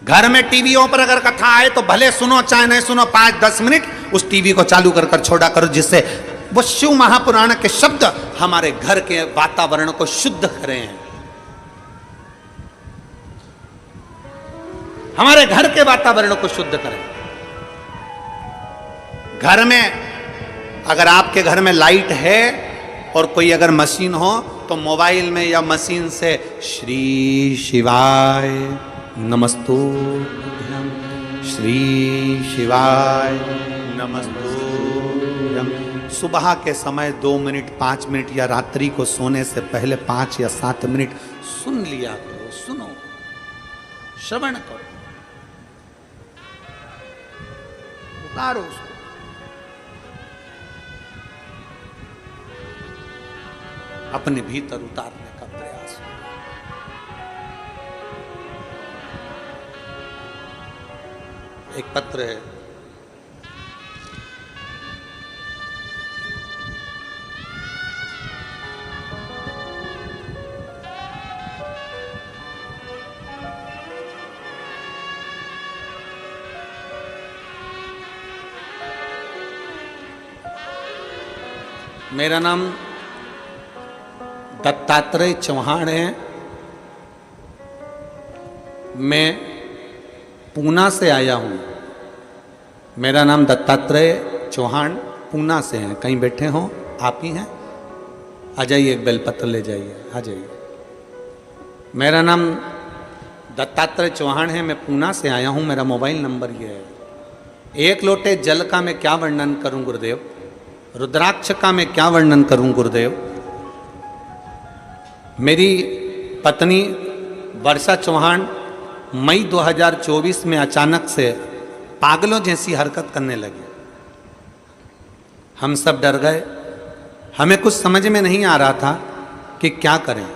घर में टीवीओं पर अगर कथा आए तो भले सुनो चाहे नहीं सुनो, 5-10 मिनट उस टीवी को चालू कर छोड़ा करो, जिससे वो शिव महापुराण के शब्द हमारे घर के वातावरण को शुद्ध करें, हमारे घर के वातावरण को शुद्ध करें। घर में अगर आपके घर में लाइट है और कोई अगर मशीन हो तो मोबाइल में या मशीन से श्री शिवाय नमस्तुभ्यं, श्री शिवाय नमस्तुभ्यं, सुबह के समय 2 मिनट 5 मिनट या रात्रि को सोने से पहले 5 या 7 मिनट सुन लिया करो, सुनो, श्रवण करो, उतारो उसको। अपने भीतर उतारने का प्रयास। एक पत्र है, मेरा नाम दत्तात्रेय चौहान है, मैं पूना से आया हूँ। मेरा नाम दत्तात्रेय चौहान पूना से हैं। कहीं बैठे हो आप ही हैं? आ जाइए, एक बेलपत्र ले जाइए, आ जाइए। मेरा नाम दत्तात्रेय चौहान है, मैं पूना से आया हूँ। मेरा मोबाइल नंबर ये है। एक लोटे जल का मैं क्या वर्णन करूँ गुरुदेव, रुद्राक्ष का मैं क्या वर्णन करूँ गुरुदेव। मेरी पत्नी वर्षा चौहान मई 2024 में अचानक से पागलों जैसी हरकत करने लगी। हम सब डर गए, हमें कुछ समझ में नहीं आ रहा था कि क्या करें।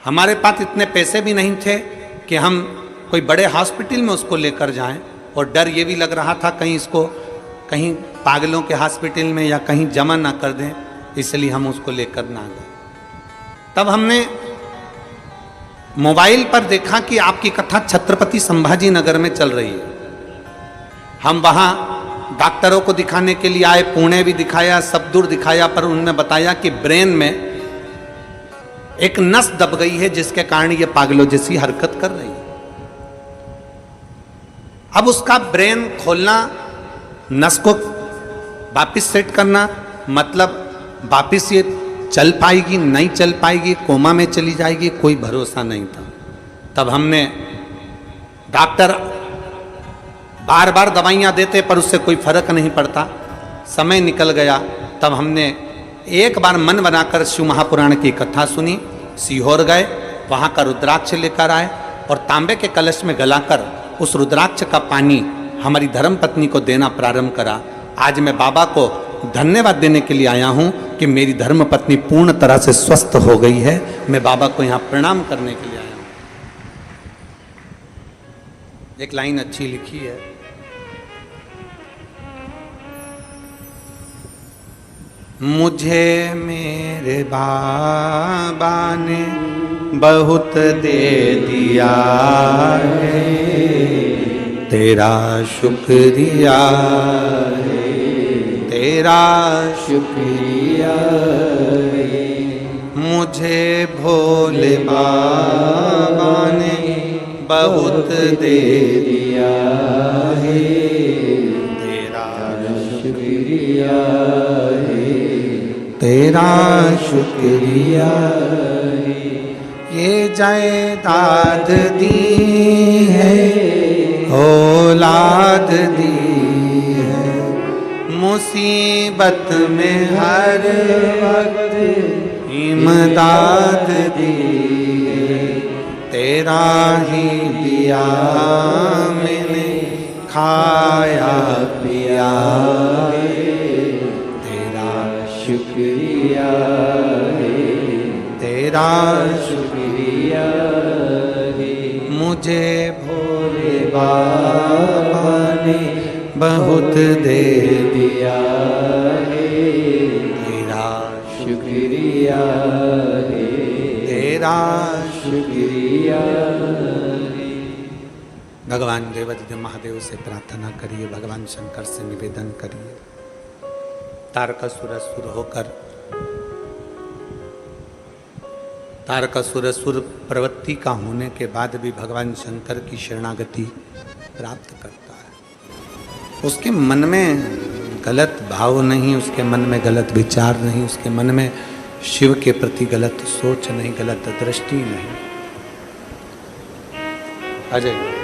हमारे पास इतने पैसे भी नहीं थे कि हम कोई बड़े हॉस्पिटल में उसको लेकर जाएं, और डर ये भी लग रहा था कहीं इसको कहीं पागलों के हॉस्पिटल में या कहीं जमा ना कर दें, इसलिए हम उसको लेकर ना गए। तब हमने मोबाइल पर देखा कि आपकी कथा छत्रपति संभाजी नगर में चल रही है। हम वहाँ डॉक्टरों को दिखाने के लिए आए, पुणे भी दिखाया, सब दूर दिखाया, पर उन्होंने बताया कि ब्रेन में एक नस दब गई है जिसके कारण ये पागलों जैसी हरकत कर रही है। अब उसका ब्रेन खोलना, नस को वापिस सेट करना, मतलब वापिस ये चल पाएगी नहीं चल पाएगी, कोमा में चली जाएगी, कोई भरोसा नहीं था। तब हमने, डॉक्टर बार बार दवाइयाँ देते पर उससे कोई फर्क नहीं पड़ता, समय निकल गया। तब हमने एक बार मन बनाकर शिव महापुराण की कथा सुनी, सीहोर गए, वहाँ का रुद्राक्ष लेकर आए और तांबे के कलश में गलाकर उस रुद्राक्ष का पानी हमारी धर्मपत्नी को देना प्रारंभ करा। आज मैं बाबा को धन्यवाद देने के लिए आया हूँ कि मेरी धर्मपत्नी पूर्ण तरह से स्वस्थ हो गई है। मैं बाबा को यहाँ प्रणाम करने के लिए आया हूँ। एक लाइन अच्छी लिखी है, मुझे मेरे बाबा ने बहुत दे दिया है, तेरा शुक्रिया है, तेरा शुक्रिया है। मुझे भोले बाबा ने बहुत दे दिया है, तेरा शुक्रिया है, तेरा शुक्रिया है। ये जायदाद दी है, औलाद दी है, मुसीबत में हर वक्त इमदाद दी है, तेरा ही दिया मैंने खाया पिया है, तेरा शुक्रिया है, तेरा शुक्रिया है। मुझे भोले बाबा ने बहुत दे दिया है, तेरा शुक्रिया है, तेरा शुक्रिया है। भगवान देवादिदेव महादेव से प्रार्थना करिए, भगवान शंकर से निवेदन करिए। तारकासुर असुर होकर, तारकासुर असुर प्रवृत्ति का होने के बाद भी भगवान शंकर की शरणागति प्राप्त करता है। उसके मन में गलत भाव नहीं, उसके मन में गलत विचार नहीं, उसके मन में शिव के प्रति गलत सोच नहीं, गलत दृष्टि नहीं। अजय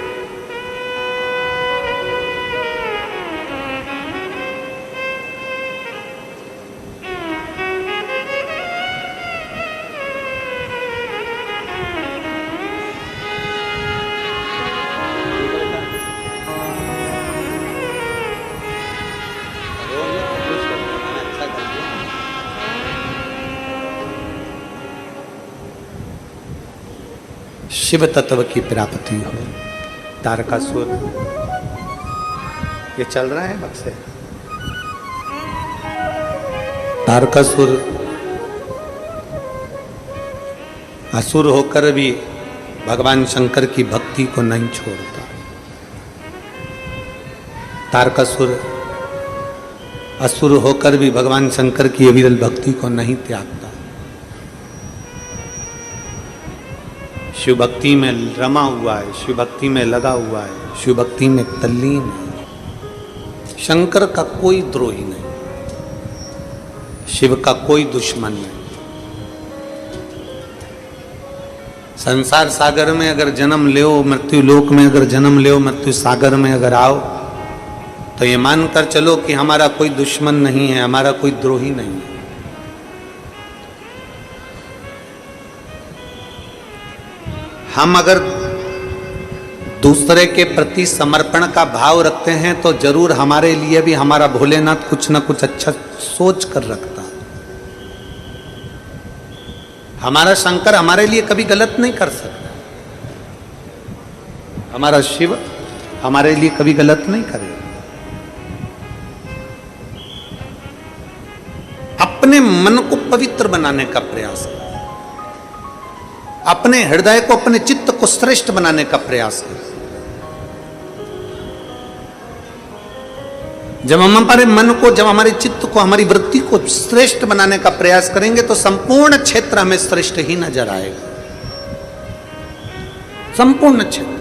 शिव तत्व की प्राप्ति हो। तारकासुर ये चल रहा है बक्से। तारकासुर असुर होकर भी भगवान शंकर की भक्ति को नहीं छोड़ता। तारकासुर असुर होकर भी भगवान शंकर की अविरल भक्ति को नहीं त्यागता। शिव भक्ति में रमा हुआ है, शिव भक्ति में लगा हुआ है, शिव भक्ति में तल्लीन है। शंकर का कोई द्रोही नहीं, शिव का कोई दुश्मन नहीं। संसार सागर में अगर जन्म ले, मृत्यु लोक में अगर जन्म ले, मृत्यु सागर में अगर आओ, तो ये मानकर चलो कि हमारा कोई दुश्मन नहीं है, हमारा कोई द्रोही नहीं है। हम अगर दूसरे के प्रति समर्पण का भाव रखते हैं तो जरूर हमारे लिए भी हमारा भोलेनाथ कुछ ना कुछ अच्छा सोच कर रखता। हमारा शंकर हमारे लिए कभी गलत नहीं कर सकता। हमारा शिव हमारे लिए कभी गलत नहीं करेगा। अपने मन को पवित्र बनाने का प्रयास करें, अपने हृदय को, अपने चित्त को श्रेष्ठ बनाने का प्रयास करें। जब हम हमारे मन को, जब हमारे चित्त को, हमारी वृत्ति को श्रेष्ठ बनाने का प्रयास करेंगे तो संपूर्ण क्षेत्र हमें श्रेष्ठ ही नजर आएगा। संपूर्ण क्षेत्र।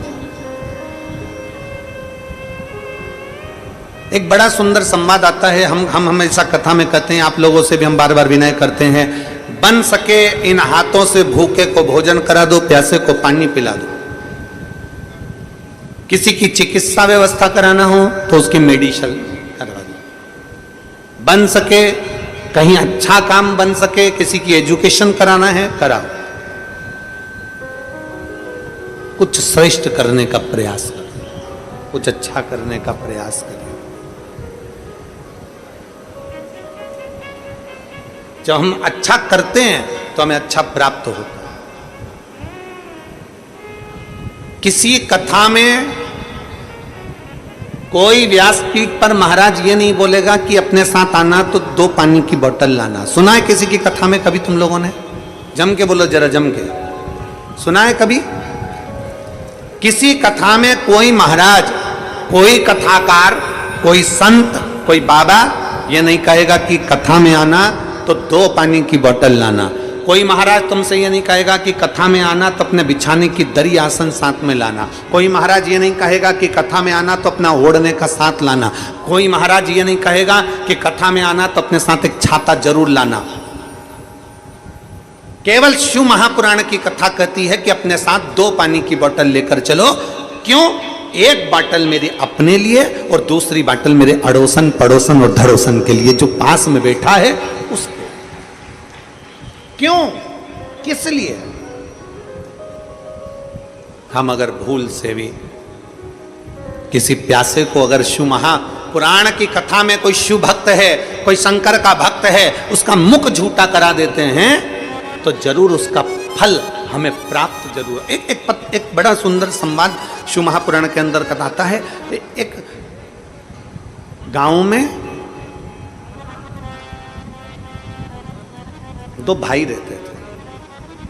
एक बड़ा सुंदर संवाद आता है, हम हमेशा कथा में कहते हैं, आप लोगों से भी हम बार बार विनय करते हैं, बन सके इन हाथों से भूखे को भोजन करा दो, प्यासे को पानी पिला दो। किसी की चिकित्सा व्यवस्था कराना हो तो उसकी मेडिसिन करवा दो। बन सके कहीं अच्छा काम बन सके, किसी की एजुकेशन कराना है कराओ। कुछ श्रेष्ठ करने का प्रयास करो, कुछ अच्छा करने का प्रयास करिए। जब हम अच्छा करते हैं तो हमें अच्छा प्राप्त होता है। किसी कथा में कोई व्यासपीठ पर महाराज ये नहीं बोलेगा कि अपने साथ आना तो 2 पानी की बोतल लाना। सुना है किसी की कथा में कभी तुम लोगों ने? जम के बोलो जरा, जम के। सुना है कभी? किसी कथा में कोई महाराज, कोई कथाकार, कोई संत, कोई बाबा ये नहीं कहेगा कि कथा में आना तो 2 पानी की बोतल लाना। कोई महाराज तुमसे ये नहीं कहेगा कि कथा में आना तो अपने बिछाने की दरी आसन साथ में लाना। कोई महाराज ये नहीं कहेगा कि कथा में आना तो अपना ओढ़ने का साथ लाना। कोई महाराज ये नहीं कहेगा कि कथा में आना तो अपने साथ एक छाता जरूर लाना। केवल शिव महापुराण की कथा कहती है कि अपने साथ 2 पानी की बोतल लेकर चलो। क्यों? एक बाटल मेरे अपने लिए और दूसरी बाटल मेरे अड़ोसन, पड़ोसन और धड़ोसन के लिए, जो पास में बैठा है उसके। क्यों? किस लिए? हम अगर भूल से भी किसी प्यासे को, अगर शिव महापुराण की कथा में कोई शिव भक्त है, कोई शंकर का भक्त है, उसका मुख झूठा करा देते हैं तो जरूर उसका फल हमें प्राप्त जरूर। एक बड़ा सुंदर संवाद शिव महापुराण के अंदर बताता है। एक गांव में 2 भाई रहते थे।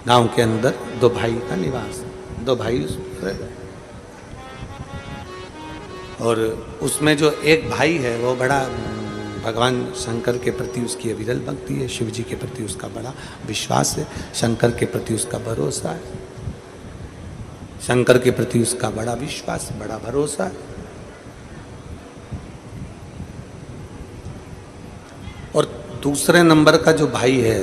गांव के अंदर 2 भाई का निवास, 2 भाई रह गए। और उसमें जो एक भाई है वो बड़ा भगवान शंकर के प्रति उसकी अविरल भक्ति है, शिव जी के प्रति उसका बड़ा विश्वास है, शंकर के प्रति उसका भरोसा है, शंकर के प्रति उसका बड़ा विश्वास, बड़ा भरोसा है। और दूसरे नंबर का जो भाई है,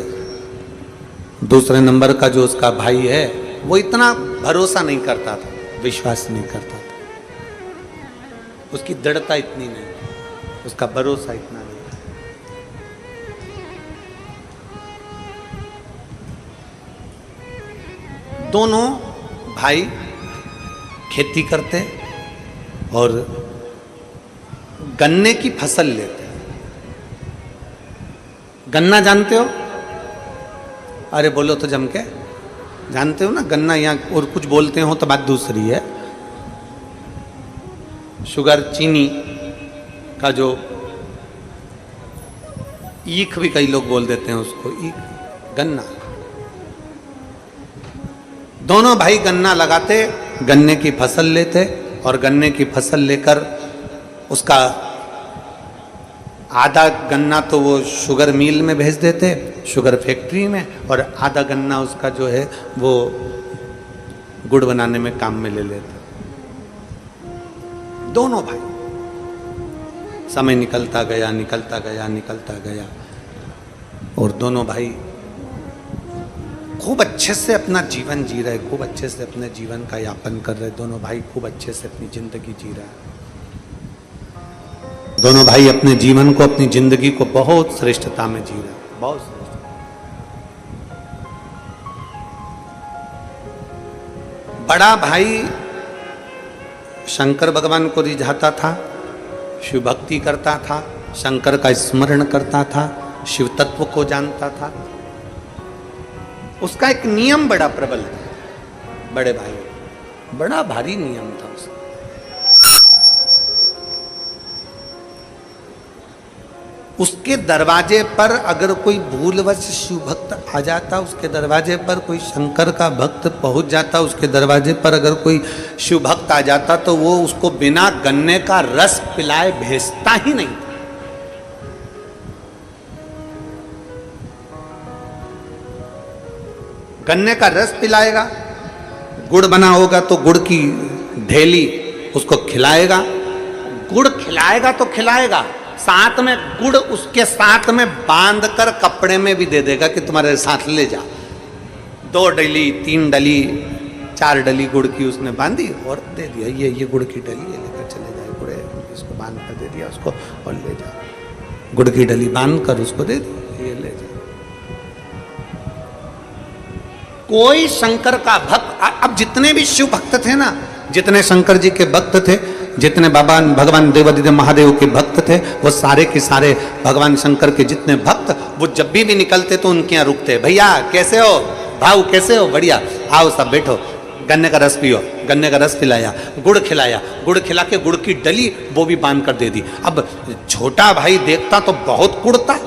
दूसरे नंबर का जो उसका भाई है, वो इतना भरोसा नहीं करता था, विश्वास नहीं करता था, उसकी दृढ़ता इतनी नहीं, उसका भरोसा इतना नहीं। दोनों भाई खेती करते और गन्ने की फसल लेते। गन्ना जानते हो? अरे बोलो तो जम के, जानते हो ना गन्ना? यहाँ और कुछ बोलते हो तो बात दूसरी है। शुगर, चीनी का जो ईख भी कई लोग बोल देते हैं उसको, ईख, गन्ना। दोनों भाई गन्ना लगाते, गन्ने की फसल लेते और गन्ने की फसल लेकर उसका आधा गन्ना तो वो शुगर मिल में भेज देते, शुगर फैक्ट्री में, और आधा गन्ना उसका जो है वो गुड़ बनाने में काम में ले लेते। दोनों भाई। समय निकलता गया, निकलता गया, निकलता गया, और दोनों भाई खूब अच्छे से अपना जीवन जी रहे, खूब अच्छे से अपने जीवन का यापन कर रहे। दोनों भाई खूब अच्छे से अपनी जिंदगी जी रहे। दोनों भाई अपने जीवन को, अपनी जिंदगी को बहुत श्रेष्ठता में जी रहे, बहुत श्रेष्ठ। बड़ा भाई शंकर भगवान को रिझाता था, शिव भक्ति करता था, शंकर का स्मरण करता था, शिव तत्व को जानता था। उसका एक नियम बड़ा प्रबल था, बड़े भाई, बड़ा भारी नियम था उसका। उसके दरवाजे पर अगर कोई भूलवश शिव भक्त आ जाता, उसके दरवाजे पर कोई शंकर का भक्त पहुंच जाता, उसके दरवाजे पर अगर कोई शिव भक्त आ जाता, तो वो उसको बिना गन्ने का रस पिलाए भेजता ही नहीं। गन्ने का रस पिलाएगा, गुड़ बना होगा तो गुड़ की ढेली उसको खिलाएगा, गुड़ खिलाएगा तो खिलाएगा, साथ में गुड़ उसके साथ में बांध कर कपड़े में भी दे देगा कि तुम्हारे साथ ले जा। 2 डली, 3 डली, 4 डली गुड़ की उसने बांधी और दे दिया, ये गुड़ की डली है, लेकर चले जाए, गुड़ है, इसको बांध कर दे दिया उसको और ले जा। गुड़ की डली बांध कर उसको दे दी, ये ले जा। कोई शंकर का भक्त, अब जितने भी शिव भक्त थे ना, जितने शंकर जी के भक्त थे, जितने भगवान देवादिदेव महादेव के भक्त थे, वो सारे के सारे भगवान शंकर के जितने भक्त, वो जब भी निकलते तो उनके यहाँ रुकते। भैया कैसे हो, भाऊ कैसे हो, बढ़िया, आओ सब बैठो, गन्ने का रस पियो। गन्ने का रस पिलाया, गुड़ खिलाया, गुड़ खिला के गुड़ की डली वो भी बांध कर दे दी। अब छोटा भाई देखता तो बहुत कुड़ता,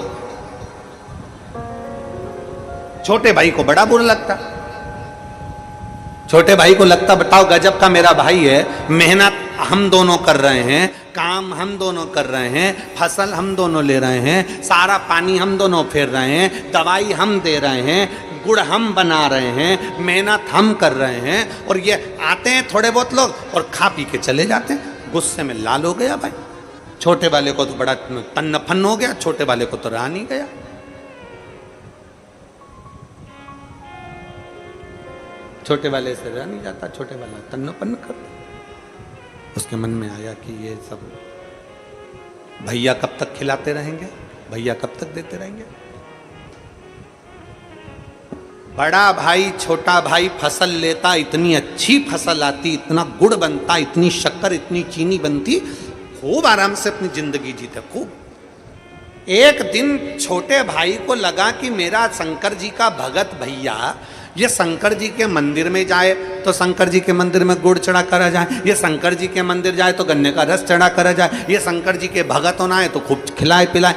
छोटे भाई को बड़ा बुरा लगता। छोटे भाई को लगता बताओ गजब का मेरा भाई है, मेहनत हम दोनों कर रहे हैं, काम हम दोनों कर रहे हैं, फसल हम दोनों ले रहे हैं, सारा पानी हम दोनों फेर रहे हैं, दवाई हम दे रहे हैं, गुड़ हम बना रहे हैं, मेहनत हम कर रहे हैं, और ये आते हैं थोड़े बहुत लोग और खा पी के चले जाते हैं। गुस्से में लाल हो गया भाई, छोटे वाले को तो बड़ा तन्न फन्न हो गया, छोटे वाले को तो रहा नहीं गया। छोटे वाले से रह नहीं जाता, छोटे वाला तन्नोपन्न कर। उसके मन में आया कि ये सब भैया कब तक खिलाते रहेंगे, भैया कब तक देते रहेंगे। बड़ा भाई छोटा भाई फसल लेता, इतनी अच्छी फसल आती, इतना गुड़ बनता, इतनी शक्कर, इतनी चीनी बनती, खूब आराम से अपनी जिंदगी जीते खूब। एक दिन छोटे भाई को लगा कि मेरा शंकर जी का भगत भैया ये शंकर जी के मंदिर में जाए तो शंकर जी के मंदिर में गुड़ चढ़ा करा जाए, ये शंकर जी के मंदिर जाए तो गन्ने का रस चढ़ा करा जाए, ये शंकर जी के भगत होना है तो खूब खिलाए पिलाए।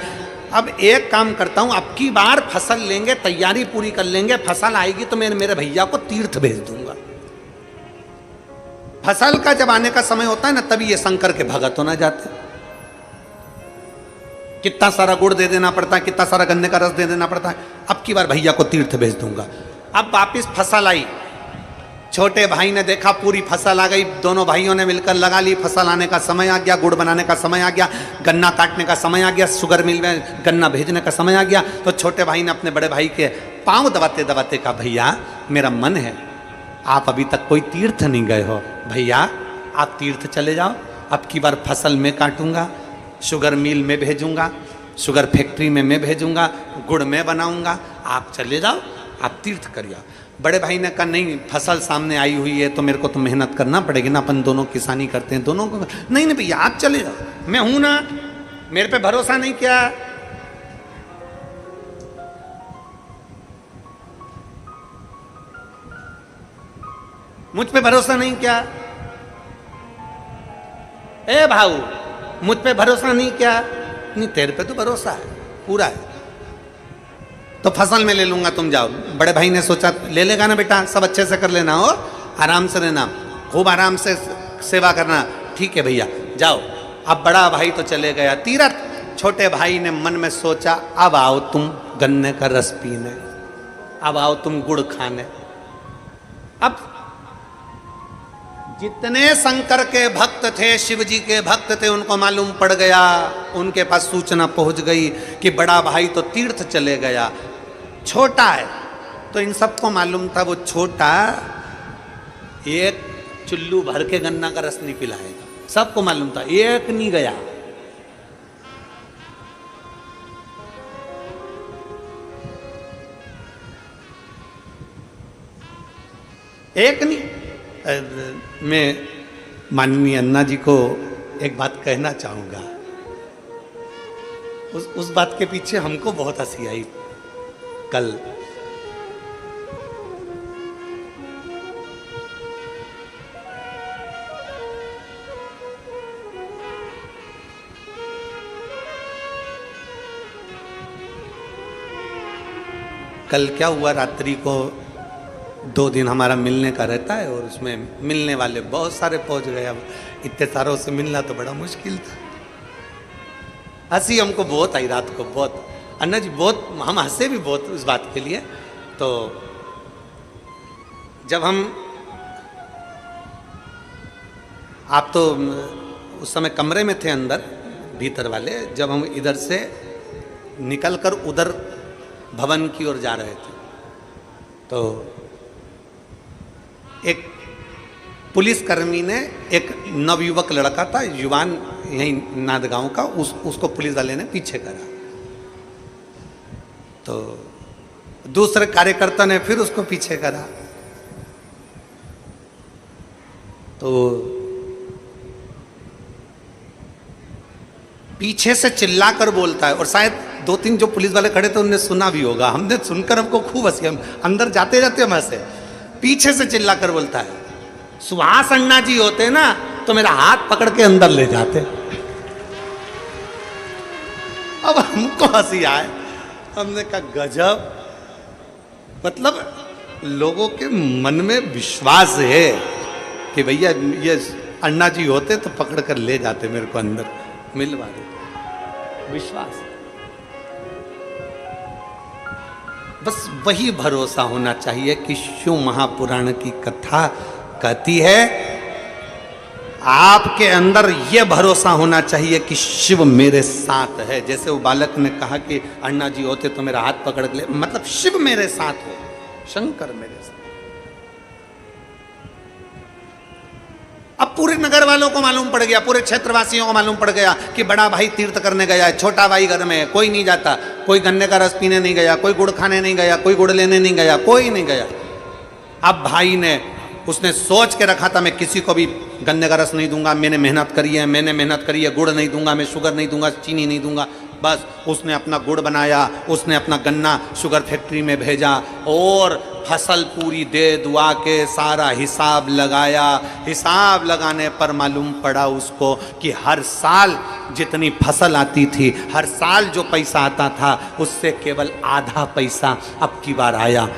अब एक काम करता हूँ, अब की बार फसल लेंगे, तैयारी पूरी कर लेंगे, फसल आएगी तो मैं मेरे भैया को तीर्थ भेज दूंगा। फसल का जब आने का समय होता है ना, तभी ये शंकर के भगत होना जाते हैं। कितना सारा गुड़ दे देना पड़ता है, कितना सारा गन्ने का रस दे देना पड़ता है। अब की बार भैया को तीर्थ भेज दूंगा। अब वापिस फसल आई, छोटे भाई ने देखा पूरी फसल आ गई, दोनों भाइयों ने मिलकर लगा ली। फसल आने का समय आ गया, गुड़ बनाने का समय आ गया, गन्ना काटने का समय आ गया, शुगर मिल में गन्ना भेजने का समय आ गया। तो छोटे भाई ने अपने बड़े भाई के पांव दबाते दबाते कहा, भैया मेरा मन है, आप अभी तक कोई तीर्थ नहीं गए हो, भैया आप तीर्थ चले जाओ। अब की बार फसल में काटूंगा, शुगर मिल में भेजूंगा, शुगर फैक्ट्री में मैं भेजूंगा, गुड़ में बनाऊंगा, आप चले जाओ, आप तीर्थ करिए। बड़े भाई ने कहा, नहीं फसल सामने आई हुई है तो मेरे को तो मेहनत करना पड़ेगी ना, अपन दोनों किसानी करते हैं दोनों को। नहीं नहीं भैया आप चले जाओ, मैं हूं ना, मेरे पे भरोसा नहीं किया। मुझ पे भरोसा नहीं किया, ए भाऊ मुझ पे भरोसा नहीं किया। नहीं तेरे पे तो भरोसा है, पूरा है, तो फसल में ले लूंगा, तुम जाओ। बड़े भाई ने सोचा, ले लेगा ना बेटा, सब अच्छे से कर लेना, हो आराम से रहना, खूब आराम से सेवा करना। ठीक है भैया जाओ। अब बड़ा भाई तो चले गया तीर्थ। छोटे भाई ने मन में सोचा, अब आओ तुम गन्ने का रस पीने, अब आओ तुम गुड़ खाने। अब जितने शंकर के भक्त थे, शिव जी के भक्त थे, उनको मालूम पड़ गया, उनके पास सूचना पहुंच गई कि बड़ा भाई तो तीर्थ चले गया, छोटा है। तो इन सबको मालूम था वो छोटा एक चुल्लू भर के गन्ना का रस नहीं पिलाएगा, सबको मालूम था, एक नहीं गया। एक नहीं। मैं माननीय अन्ना जी को एक बात कहना चाहूंगा, उस बात के पीछे हमको बहुत हंसी आई। कल क्या हुआ, रात्रि को 2 दिन हमारा मिलने का रहता है और उसमें मिलने वाले बहुत सारे पहुंच गए। अब इतने सारों से मिलना तो बड़ा मुश्किल था। हंसी हमको बहुत आई रात को, बहुत अन्ना जी, बहुत हम हंसे भी बहुत उस बात के लिए। तो जब हम, आप तो उस समय कमरे में थे अंदर भीतर वाले, जब हम इधर से निकलकर उधर भवन की ओर जा रहे थे तो एक पुलिसकर्मी ने, एक नवयुवक लड़का था, युवान यहीं नादगांव का, उसको पुलिस वाले ने पीछे करा। तो दूसरे कार्यकर्ता ने फिर उसको पीछे करा। तो पीछे से चिल्लाकर बोलता है, और शायद 2-3 जो पुलिस वाले खड़े थे उनने सुना भी होगा, हमने सुनकर हमको खूब हंसी, हम अंदर जाते जाते हम हंसे। पीछे से चिल्लाकर बोलता है, सुहास अन्ना जी होते ना तो मेरा हाथ पकड़ के अंदर ले जाते। अब हमको हंसी आए, हमने कहा गजब, मतलब लोगों के मन में विश्वास है कि भैया ये अन्ना जी होते तो पकड़ कर ले जाते, मेरे को अंदर मिलवा देते, विश्वास। बस वही भरोसा होना चाहिए कि शिव महापुराण की कथा कहती है, आपके अंदर यह भरोसा होना चाहिए कि शिव मेरे साथ है। जैसे वो बालक ने कहा कि अन्ना जी होते तो मेरा हाथ पकड़ ले, मतलब शिव मेरे साथ हो, शंकर मेरे साथ। अब पूरे नगर वालों को मालूम पड़ गया, पूरे क्षेत्रवासियों को मालूम पड़ गया कि बड़ा भाई तीर्थ करने गया है, छोटा भाई घर में है, कोई नहीं जाता, कोई गन्ने का रस पीने नहीं गया, कोई गुड़ खाने नहीं गया, कोई गुड़ लेने नहीं गया, कोई नहीं गया। अब भाई ने, उसने सोच के रखा था मैं किसी को भी गन्ने का रस नहीं दूंगा, मैंने मेहनत करी है, गुड़ नहीं दूंगा, मैं शुगर नहीं दूंगा, चीनी नहीं दूंगा। बस उसने अपना गुड़ बनाया, उसने अपना गन्ना शुगर फैक्ट्री में भेजा और फसल पूरी दे दुआ के सारा हिसाब लगाया। हिसाब लगाने पर मालूम पड़ा उसको कि हर साल जितनी फसल आती थी, हर साल जो पैसा आता था उससे केवल आधा पैसा अब की बार आया।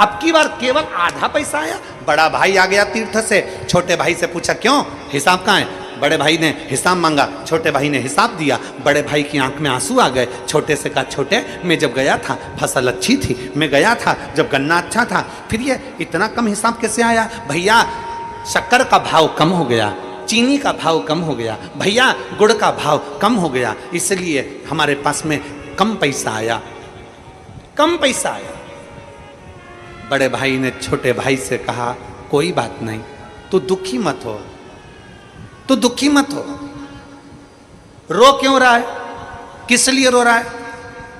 अब की बार केवल आधा पैसा आया। बड़ा भाई आ गया तीर्थ से, छोटे भाई से पूछा क्यों, हिसाब कहाँ है? बड़े भाई ने हिसाब मांगा, छोटे भाई ने हिसाब दिया। बड़े भाई की आंख में आंसू आ गए। छोटे से कहा छोटे, मैं जब गया था फसल अच्छी थी, मैं गया था जब गन्ना अच्छा था, फिर ये इतना कम हिसाब कैसे आया? भैया शक्कर का भाव कम हो गया, चीनी का भाव कम हो गया, भैया गुड़ का भाव कम हो गया, इसलिए हमारे पास में कम पैसा आया, कम पैसा आया। बड़े भाई ने छोटे भाई से कहा कोई बात नहीं, तू दुखी मत हो, तू दुखी मत हो। रो क्यों रहा है, किस लिए रो रहा है?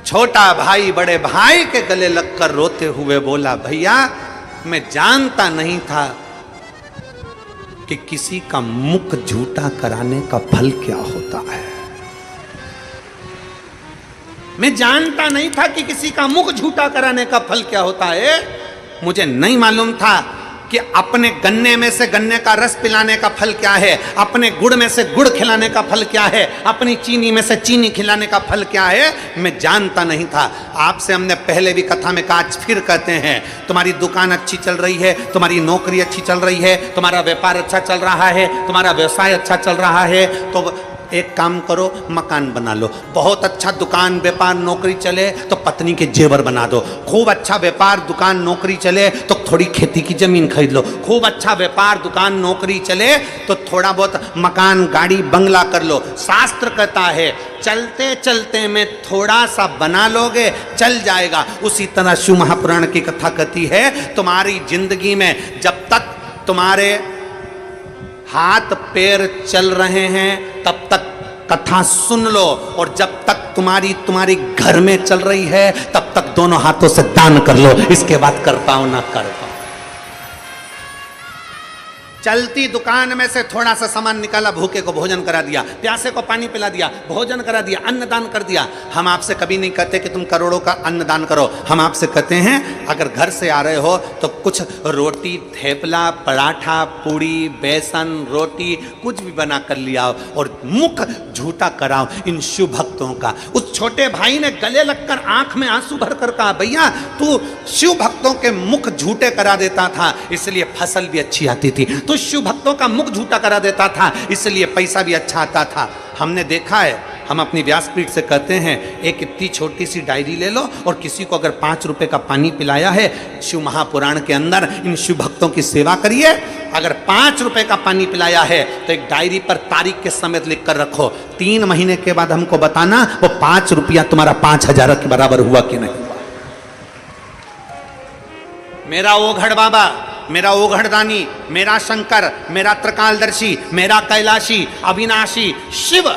छोटा भाई बड़े भाई के गले लगकर रोते हुए बोला भैया मैं जानता नहीं था कि किसी का मुख झूठा कराने का फल क्या होता है। मैं जानता नहीं था कि किसी का मुख झूठा कराने का फल क्या होता है। मुझे नहीं मालूम था कि अपने गन्ने में से गन्ने का रस पिलाने का फल क्या है, अपने गुड़ में से गुड़ खिलाने का फल क्या है, अपनी चीनी में से चीनी खिलाने का फल क्या है, मैं जानता नहीं था। आपसे हमने पहले भी कथा में कहा, फिर कहते हैं तुम्हारी दुकान अच्छी चल रही है, तुम्हारी नौकरी अच्छी चल रही है, तुम्हारा व्यापार अच्छा चल रहा है, तुम्हारा व्यवसाय अच्छा चल रहा है, तो एक काम करो मकान बना लो। बहुत अच्छा दुकान व्यापार नौकरी चले तो पत्नी के जेवर बना दो। खूब अच्छा व्यापार दुकान नौकरी चले तो थोड़ी खेती की जमीन खरीद लो। खूब अच्छा व्यापार दुकान नौकरी चले तो थोड़ा बहुत मकान गाड़ी बंगला कर लो। शास्त्र कहता है चलते चलते में थोड़ा सा बना लोगे चल जाएगा। उसी तरह शिव महापुराण की कथा कहती है तुम्हारी जिंदगी में जब तक तुम्हारे हाथ पैर चल रहे हैं तब तक कथा सुन लो, और जब तक तुम्हारी घर में चल रही है तब तक दोनों हाथों से दान कर लो। इसके बाद कर पाओ ना कर पाओ। चलती दुकान में से थोड़ा सा सामान निकाला, भूखे को भोजन करा दिया, प्यासे को पानी पिला दिया, भोजन करा दिया, अन्नदान कर दिया। हम आपसे कभी नहीं कहते कि तुम करोड़ों का अन्नदान करो। हम आपसे कहते हैं अगर घर से आ रहे हो तो कुछ रोटी थेपला पराठा पूड़ी बेसन रोटी कुछ भी बना कर लिया और मुख झूठा कराओ इन शिव भक्तों का। उस छोटे भाई ने गले लगकर आंख में आंसू भर कर कहा भैया तू शिव भक्तों के मुख झूठे करा देता था इसलिए फसल भी अच्छी आती थी, तो शिव भक्तों का मुख झूठा करा देता था इसलिए पैसा भी अच्छा आता था। हमने देखा है, हम अपनी व्यासपीठ से कहते हैं एक इतनी छोटी सी डायरी ले लो और किसी को अगर 5 रुपए का पानी पिलाया है शिव महापुराण के अंदर इन शिव भक्तों की सेवा करिए। अगर 5 रुपए का पानी पिलाया है तो एक डायरी पर तारीख के समेत लिख कर रखो। 3 महीने के बाद हमको बताना वो 5 रुपया तुम्हारा 5000 के बराबर हुआ कि नहीं हुआ। मेरा ओघड़ बाबा, मेरा ओघड़दानी, मेरा शंकर, मेरा त्रिकालदर्शी, मेरा कैलाशी अविनाशी शिव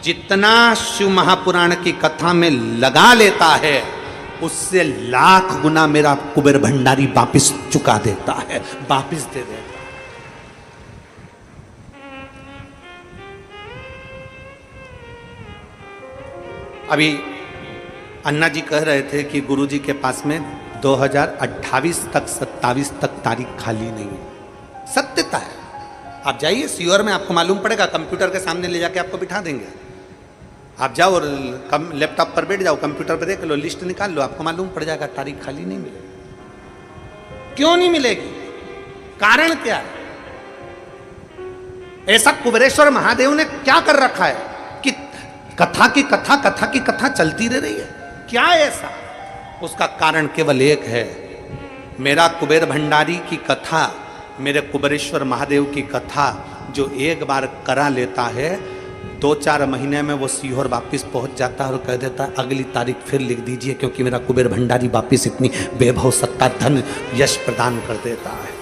जितना शिव महापुराण की कथा में लगा लेता है उससे लाख गुना मेरा कुबेर भंडारी वापिस चुका देता है, वापिस दे देता है। अभी अन्ना जी कह रहे थे कि गुरुजी के पास में 2028 तक 27 तक तारीख खाली नहीं है। सत्यता है, आप जाइए सीओर में आपको मालूम पड़ेगा, कंप्यूटर के सामने ले जाके आपको बिठा देंगे। आप जाओ और लैपटॉप पर बैठ जाओ, कंप्यूटर पर देख लो, लिस्ट निकाल लो, आपको मालूम पड़ जाएगा तारीख खाली नहीं मिलेगी। क्यों नहीं मिलेगी, कारण क्या है? ऐसा कुबेरेश्वर महादेव ने क्या कर रखा है कि कथा की कथा चलती रह रही है? क्या है ऐसा? उसका कारण केवल एक है, मेरा कुबेर भंडारी की कथा, मेरे कुबेरेश्वर महादेव की कथा जो एक बार करा लेता है 2-4 महीने में वो सीहोर वापिस पहुंच जाता है और कह देता है अगली तारीख फिर लिख दीजिए क्योंकि मेरा कुबेर भंडारी वापिस इतनी वैभव सत्ता धन यश प्रदान कर देता है।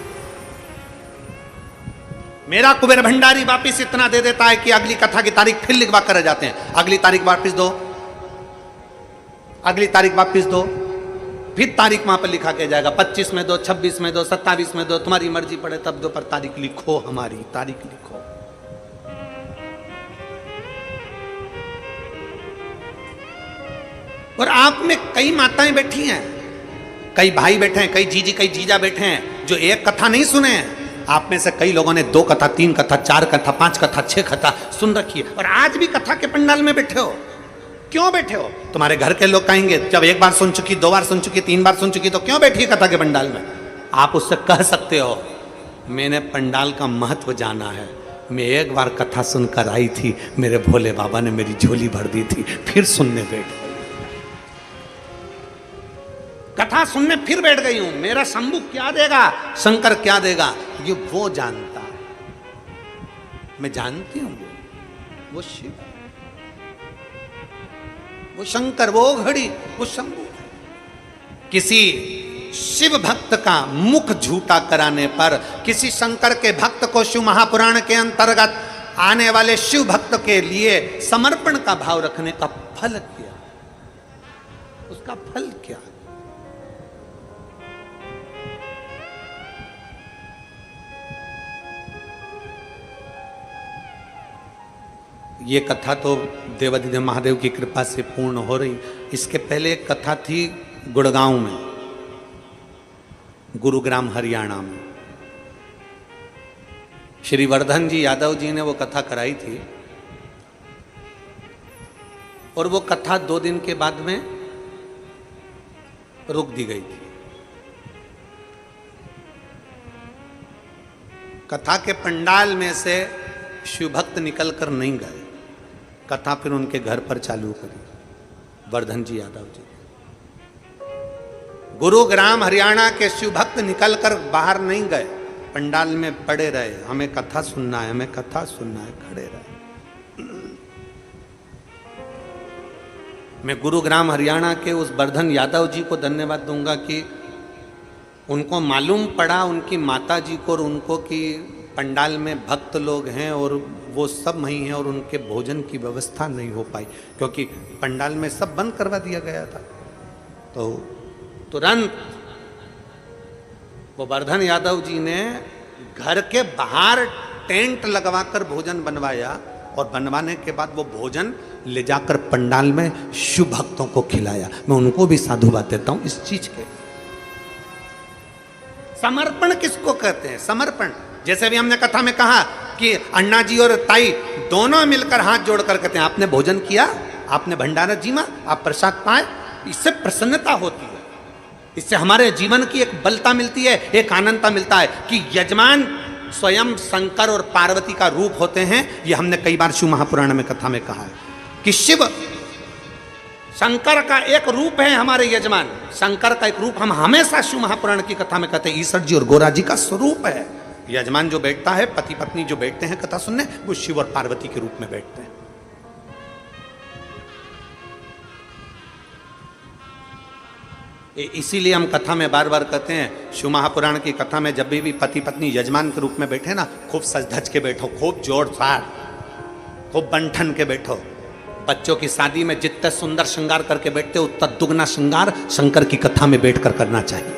मेरा कुबेर भंडारी वापिस इतना दे देता है कि अगली कथा की तारीख फिर लिखवा कर जाते हैं। अगली तारीख वापिस दो, अगली तारीख वापिस दो, फिर तारीख वहां पर लिखा के जाएगा 25 में दो, 26 में दो, 27 में दो, तुम्हारी मर्जी पड़े तब दो, पर तारीख लिखो, हमारी तारीख लिखो। और आप में कई माताएं बैठी हैं, कई भाई बैठे हैं, कई जीजी कई जीजा बैठे हैं जो एक कथा नहीं सुने हैं। आप में से कई लोगों ने 2 कथा 3 कथा 4 कथा 5 कथा 6 कथा सुन रखी है और आज भी कथा के पंडाल में बैठे हो। क्यों बैठे हो? तुम्हारे घर के लोग कहेंगे जब एक बार सुन चुकी, दो बार सुन चुकी, तीन बार सुन चुकी, तो क्यों बैठी है कथा के पंडाल में? आप उससे कह सकते हो मैंने पंडाल का महत्व जाना है, मैं एक बार कथा सुनकर आई थी, मेरे भोले बाबा ने मेरी झोली भर दी थी, फिर सुनने बैठ गई। कथा सुनने फिर बैठ गई हूं, मेरा शंभू क्या देगा, शंकर क्या देगा, ये वो जानता है। मैं जानती हूं वो शिव, वो शंकर, वो घड़ी, वो शंभू। किसी शिव भक्त का मुख झूठा कराने पर, किसी शंकर के भक्त को शिव महापुराण के अंतर्गत आने वाले शिव भक्त के लिए समर्पण का भाव रखने का फल क्या, उसका फल क्या? ये कथा तो देवाधिदेव महादेव की कृपा से पूर्ण हो रही। इसके पहले एक कथा थी गुड़गांव में, गुरुग्राम हरियाणा में। श्री वर्धन जी यादव जी ने वो कथा कराई थी और वो कथा 2 दिन के बाद में रोक दी गई थी। कथा के पंडाल में से शिव भक्त निकल कर नहीं गए, कथा फिर उनके घर पर चालू करी वर्धन जी यादव जी। गुरुग्राम हरियाणा के शिव भक्त निकलकर बाहर नहीं गए, पंडाल में पड़े रहे, हमें कथा सुनना है, हमें कथा सुनना है, खड़े रहे। मैं गुरुग्राम हरियाणा के उस वर्धन यादव जी को धन्यवाद दूंगा कि उनको मालूम पड़ा उनकी माता जी को और उनको कि पंडाल में भक्त लोग हैं और वो सब वहीं हैं और उनके भोजन की व्यवस्था नहीं हो पाई, क्योंकि पंडाल में सब बंद करवा दिया गया था। तो तुरंत वो वर्धन यादव जी ने घर के बाहर टेंट लगवाकर भोजन बनवाया और बनवाने के बाद वो भोजन ले जाकर पंडाल में शिव भक्तों को खिलाया। मैं उनको भी साधुवाद देता हूं इस चीज के। समर्पण किसको कहते हैं? समर्पण, जैसे भी हमने कथा में कहा कि अन्ना जी और ताई दोनों मिलकर हाथ जोड़कर कहते हैं आपने भोजन किया, आपने भंडारा जीमा, आप प्रसाद पाए, इससे प्रसन्नता होती है, इससे हमारे जीवन की एक बलता मिलती है, एक आनंदता मिलता है कि यजमान स्वयं शंकर और पार्वती का रूप होते हैं। ये हमने कई बार शिव महापुराण में कथा में कहा है कि शिव शंकर का एक रूप है, हमारे यजमान शंकर का एक रूप। हम हमेशा शिव महापुराण की कथा में कहते हैं ईश्वर जी और गोरा जी का स्वरूप है। यजमान जो बैठता है, पति पत्नी जो बैठते हैं कथा सुनने, वो शिव और पार्वती के रूप में बैठते हैं। इसीलिए हम कथा में बार बार कहते हैं, शिव महापुराण की कथा में जब भी पति पत्नी यजमान के रूप में बैठे ना, खूब सज धज के बैठो, खूब जोर सार, खूब बंठन के बैठो। बच्चों की शादी में जितना सुंदर श्रृंगार करके बैठते उतना दुगना श्रृंगार शंकर की कथा में बैठकर करना चाहिए।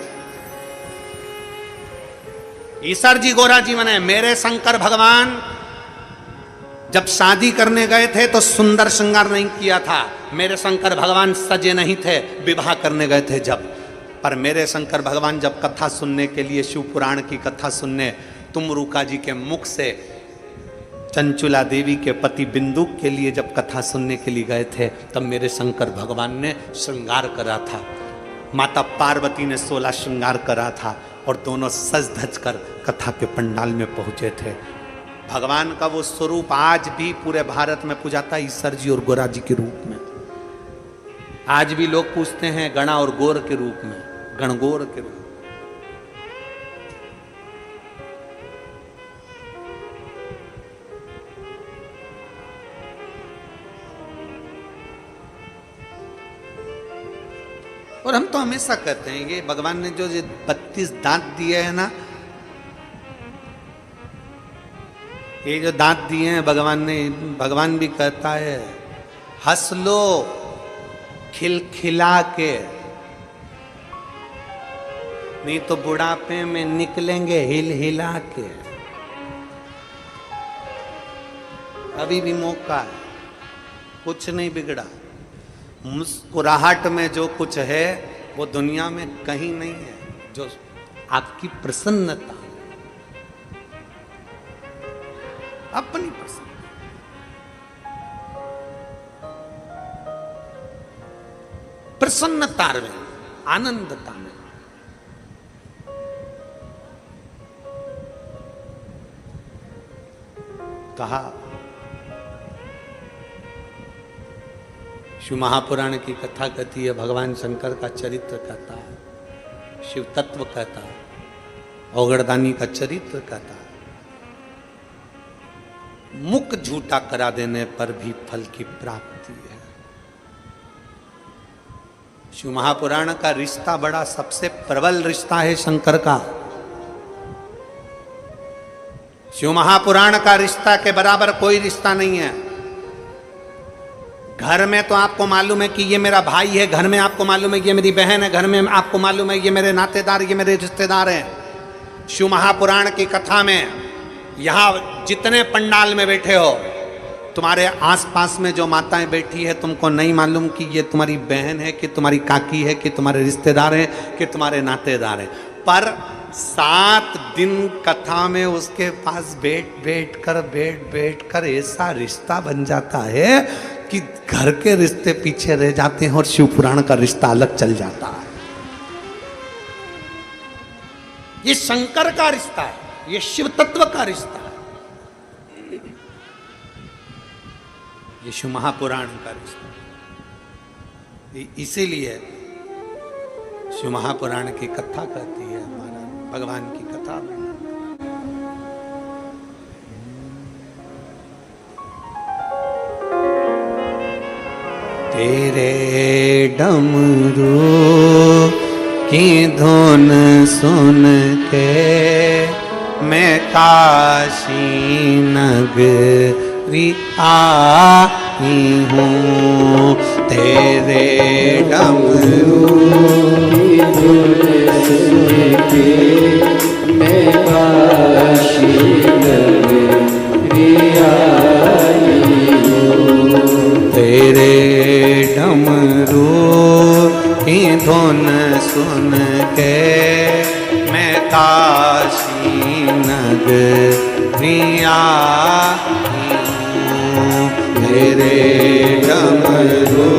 ईश्वर जी गोरा जी मने, मेरे शंकर भगवान जब शादी करने गए थे तो सुंदर श्रृंगार नहीं किया था, मेरे शंकर भगवान सजे नहीं थे, विवाह करने गए थे जब। पर मेरे शंकर भगवान जब कथा सुनने के लिए, शिव पुराण की कथा सुनने तुमरुका जी के मुख से चंचुला देवी के पति बिंदुक के लिए जब कथा सुनने के लिए गए थे, तब मेरे शंकर भगवान ने श्रृंगार करा था। माता पार्वती ने 16 श्रृंगार करा था और दोनों सज धज कर कथा के पंडाल में पहुंचे थे। भगवान का वो स्वरूप आज भी पूरे भारत में पूजाता है, ईश्वर जी और गोरा जी के रूप में। आज भी लोग पूछते हैं गणा और गोर के रूप में, गणगोर के रूप में। और हम तो हमेशा कहते हैं ये भगवान ने जो 32 दांत दिए हैं ना, ये जो दांत दिए हैं भगवान ने, भगवान भी कहता है हंस लो खिलखिला के, नहीं तो बुढ़ापे में निकलेंगे हिल हिला के। अभी भी मौका है, कुछ नहीं बिगड़ा। मुस्कुराहट में जो कुछ है वो दुनिया में कहीं नहीं है, जो आपकी प्रसन्नता, अपनी प्रसन्नता। प्रसन्नता में, आनंदता में। कहा शिव महापुराण की कथा कहती है, भगवान शंकर का चरित्र कहता है, शिव तत्व कहता है, औगड़दानी का चरित्र कहता है। मुख झूठा करा देने पर भी फल की प्राप्ति है। शिव महापुराण का रिश्ता बड़ा सबसे प्रबल रिश्ता है शंकर का। शिव महापुराण का रिश्ता के बराबर कोई रिश्ता नहीं है। घर में तो आपको मालूम है कि ये मेरा भाई है, घर में आपको मालूम है कि ये मेरी बहन है, घर में आपको मालूम है ये मेरे नातेदार, ये मेरे रिश्तेदार हैं। शिव महापुराण की कथा में यहाँ जितने पंडाल में बैठे हो, तुम्हारे आसपास में जो माताएं बैठी है, तुमको नहीं मालूम कि ये तुम्हारी बहन है, कि तुम्हारी काकी है, कि तुम्हारे रिश्तेदार हैं, कि तुम्हारे नातेदार हैं। पर 7 दिन कथा में उसके पास बैठ कर ऐसा रिश्ता बन जाता है कि घर के रिश्ते पीछे रह जाते हैं और शिव पुराण का रिश्ता अलग चल जाता है। ये शंकर का रिश्ता है, ये शिव तत्व का रिश्ता है, ये शिव महापुराण का रिश्ता है। इसीलिए शिव महापुराण की कथा कहती है, हमारा भगवान की कथा में तेरे डमरू की धुन सुन के मैं काशी नगरी आई हूँ। तेरे डमरू की धुन सुन के मैं काशी नगरी आई हूँ। तेरे डमरू की धुन सुन के मैं काशी नगरी आई हूँ। तेरे डमरू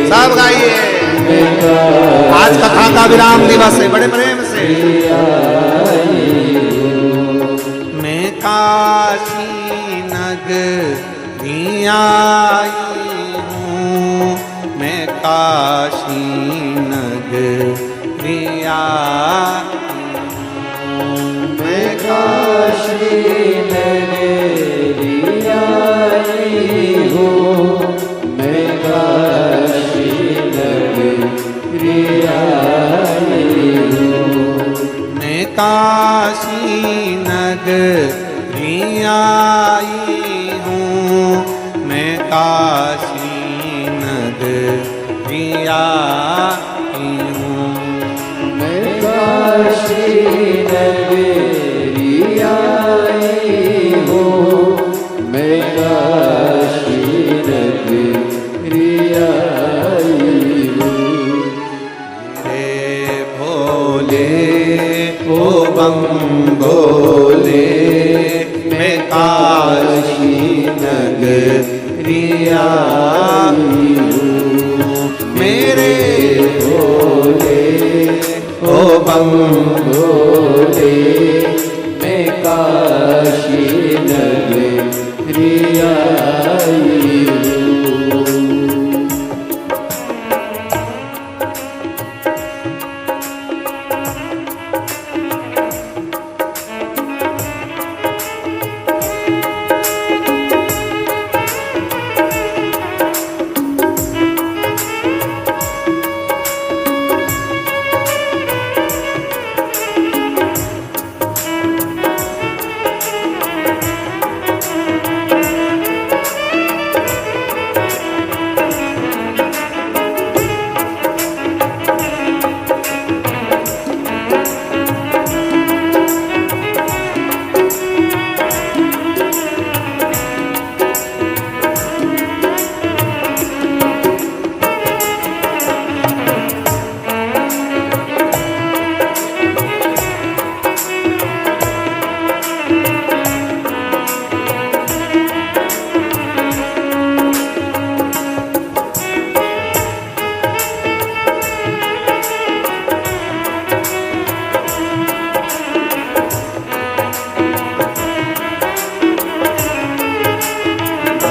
सब गाइए। आज कथा का विराम दिवस है, बड़े प्रेम से। मैं काशी नगरी आई हूँ, मैं काशी नगरी आई हूँ। मैं काशी नगरी आई हूँ, मैं काशी नगरी आई हूँ। मैं काशी नगरी आई हूँ, मैं काशी नगरी आई हूँ। मैं काशी नगरी आई हूँ, मैं काशी नगरी आई हूँ। रे भोले ओ बम भोले, मैं काशी नगरी आई हूँ। मेरे भोले ओ बम भोले, मैं काशी नगरी आई हूँ।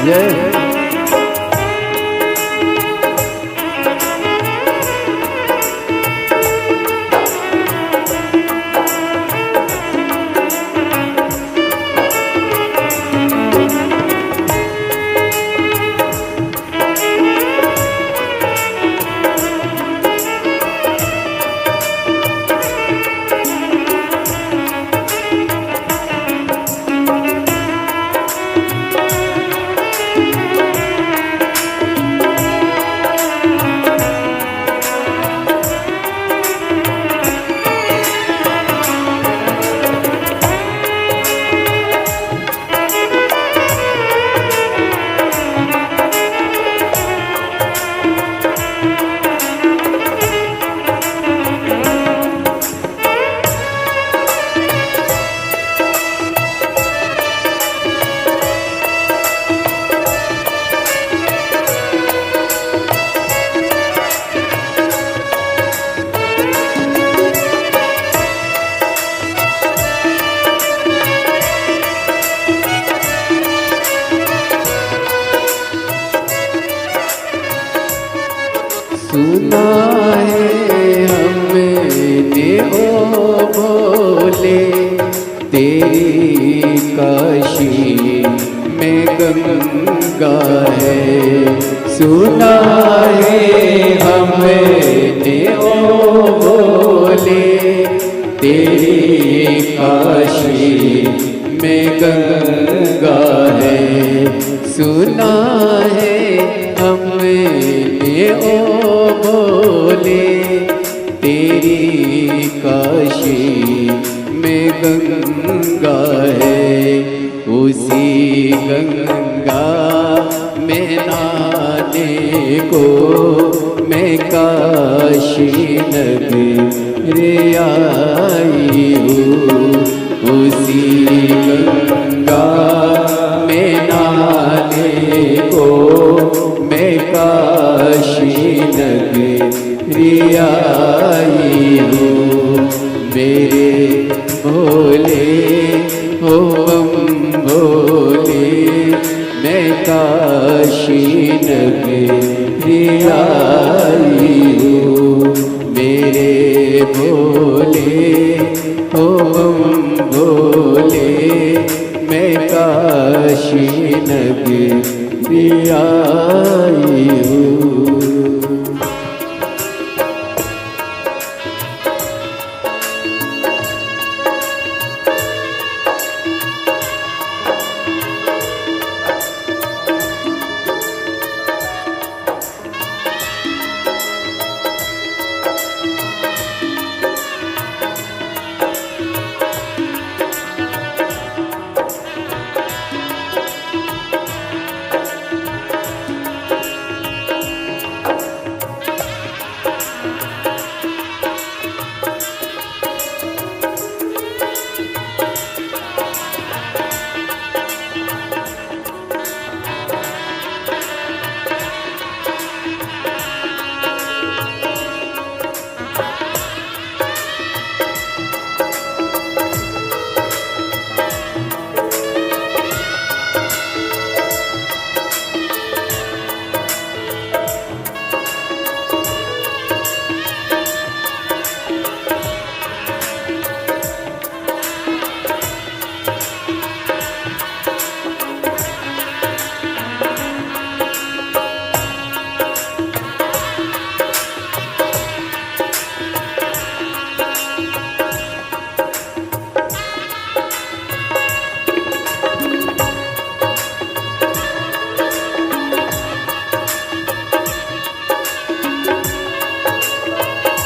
जय सुना है हमने ओ भोले तेरी काशी में गंगा है। सुना है हमने ओ भोले तेरी काशी में गंगा है। सुना है हमने ओ भोले तेरी काशी में गंगा है। उसी गंगा में नहाने को मैं काशी नगरी आई हूँ। उसी गंगा में नहाने को मैं काशी नगरी आई हूँ। मेरे भोले हो भोले मैं काशी नगरी आई हूँ। मेरे भोले हो भोले मैं काशी नगरी आई हूँ।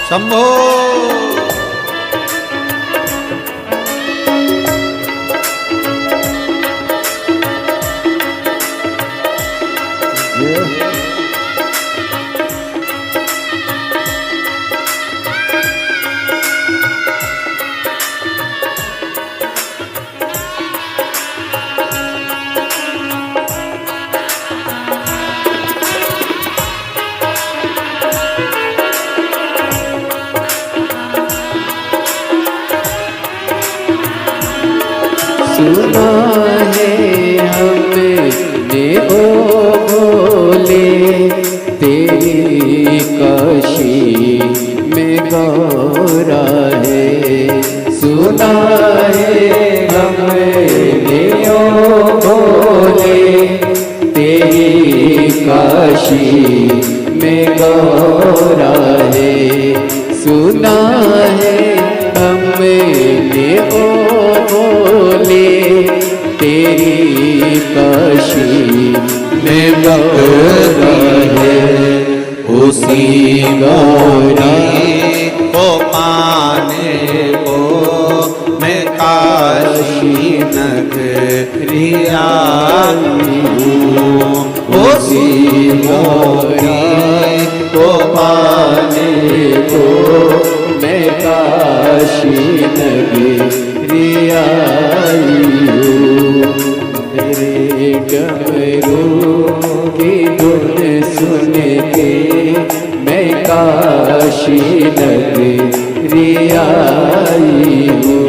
शंभो सुना है हमने ओ काशी में गौरा है। सुना है हमने ओ बोले तेरी काशी में गौरा है। उसी गौरी को पाने को मैं काशी नगरी आई हूँ। उसी गौरी को पाने को मैं काशी नगरी आई हूँ। मेरे डमरू की धुन सुन के मैं काशी नगरी आई हूँ।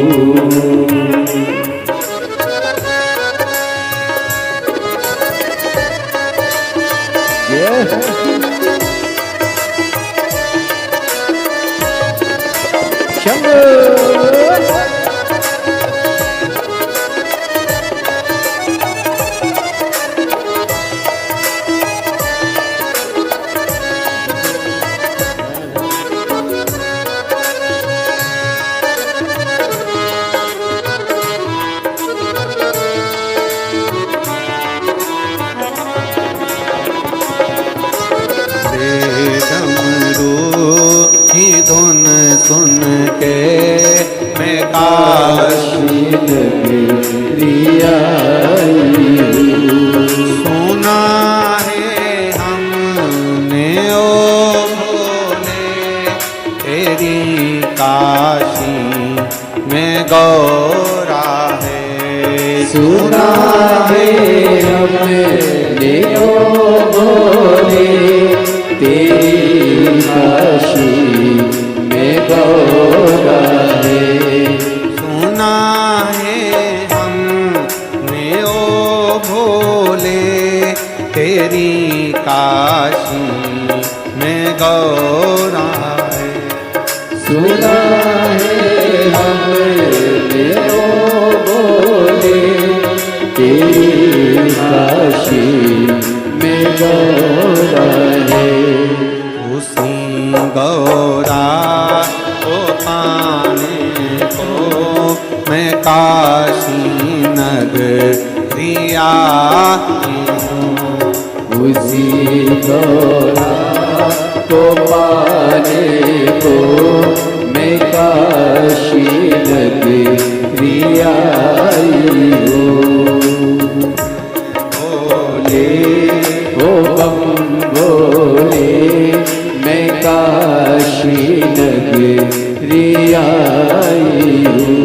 धुन सुन के मैं काशी नगरी आई हूँ। सुना है हमने ओ भोले तेरी काशी में गौरा है। सुना है हमने ओ भोले तेरी काशी में गौरा है। सुना है हमने ओ भोले तेरी काशी में गौरा है। सुना है हमने ओ भोले तेरी काशी में गौरा है। उसी गौरा को पाने को मैं काशी नगरी आई हूँ। उसी गौरा को पाने को मैं काशी नगरी आई हूँ। बोले ओ बम बोले मैं काशी नगरी आई हूँ।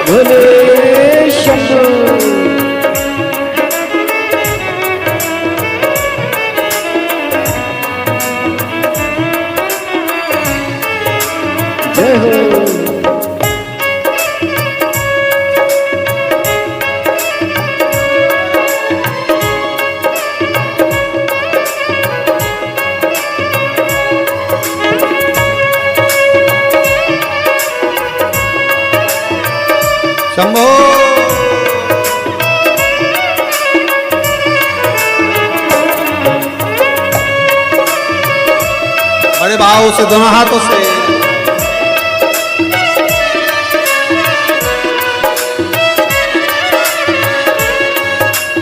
बोले शंभो जय हो। शंभो बड़े भाव से दोनों हाथों से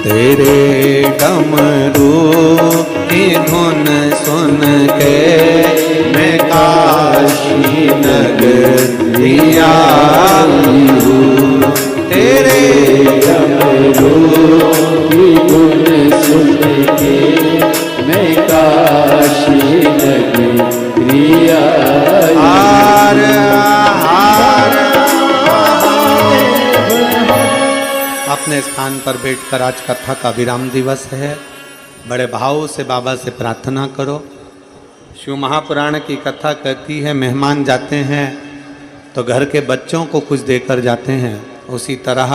तेरे डमरू की धुन सुन के मैं काशी नगरी आई हूँ। तेरे डमरू की धुन सुन के अपने स्थान पर बैठकर आज कथा का विराम दिवस है, बड़े भाव से बाबा से प्रार्थना करो। शिव महापुराण की कथा कहती है मेहमान जाते हैं तो घर के बच्चों को कुछ देकर जाते हैं। उसी तरह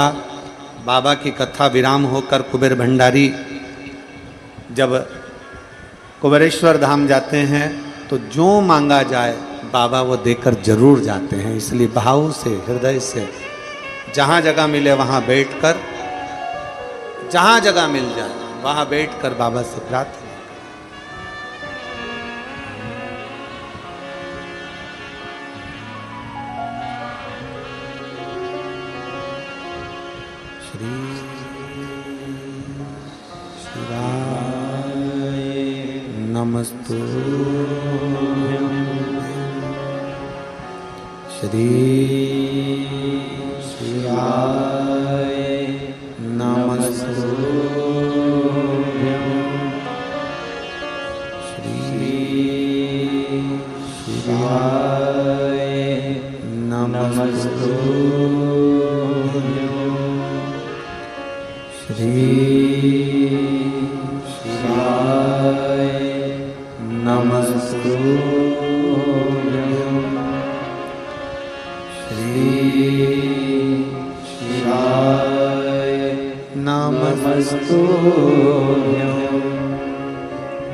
बाबा की कथा विराम होकर कुबेर भंडारी जब कुबेरेश्वर धाम जाते हैं तो जो मांगा जाए बाबा वो देकर जरूर जाते हैं। इसलिए भाव से हृदय से जहाँ जगह मिले वहाँ बैठकर, जहाँ जगह मिल जाए वहाँ बैठकर बाबा से प्रार्थना। श्री शिवाय नमस्तुभ्यं। श्री शिवाय नमस्तुभ्यं। श्री शिवाय नमस्तुभ्यं। श्री शिवाय नमस्तुभ्यं। श्री शिवाय नमस्तुभ्यं।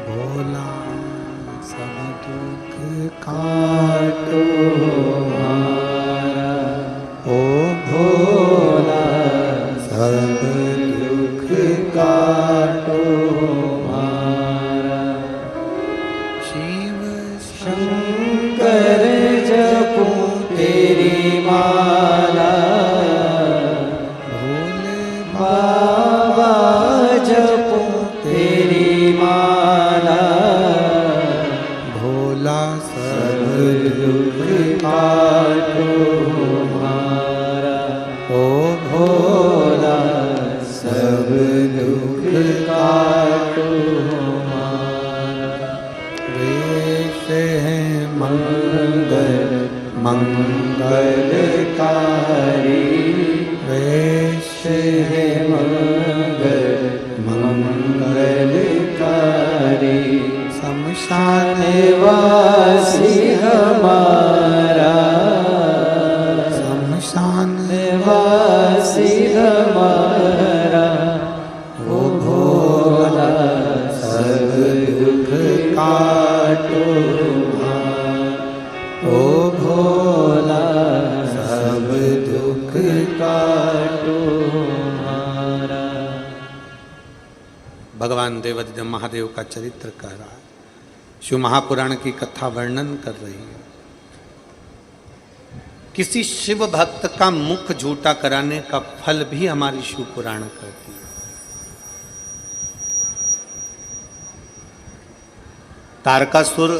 भोला सब दुख काटो हमारा, ओ भोला सब दुख काटो हमारा। शिव शंकर जपूं तेरी माला, भोले बाबा जपूं तेरी माला। भोला सब दुख काटो हमारा, ओ भोला सब दुख काटो हमारा। वेश है मंगल मंगलकारी, वेश है मंगल मंगलकारी। शमशान वासी हमारा, शमशान वासी हमारा। ओ भोला सब दुख काटो हमारा, ओ भोला सब दुख काटो हमारा। भगवान देवाधिदेव महादेव का चरित्र कह रहा है, शिव महापुराण की कथा वर्णन कर रही है। किसी शिव भक्त का मुख झूठा कराने का फल भी हमारी शिव पुराण कहती है। तारकासुर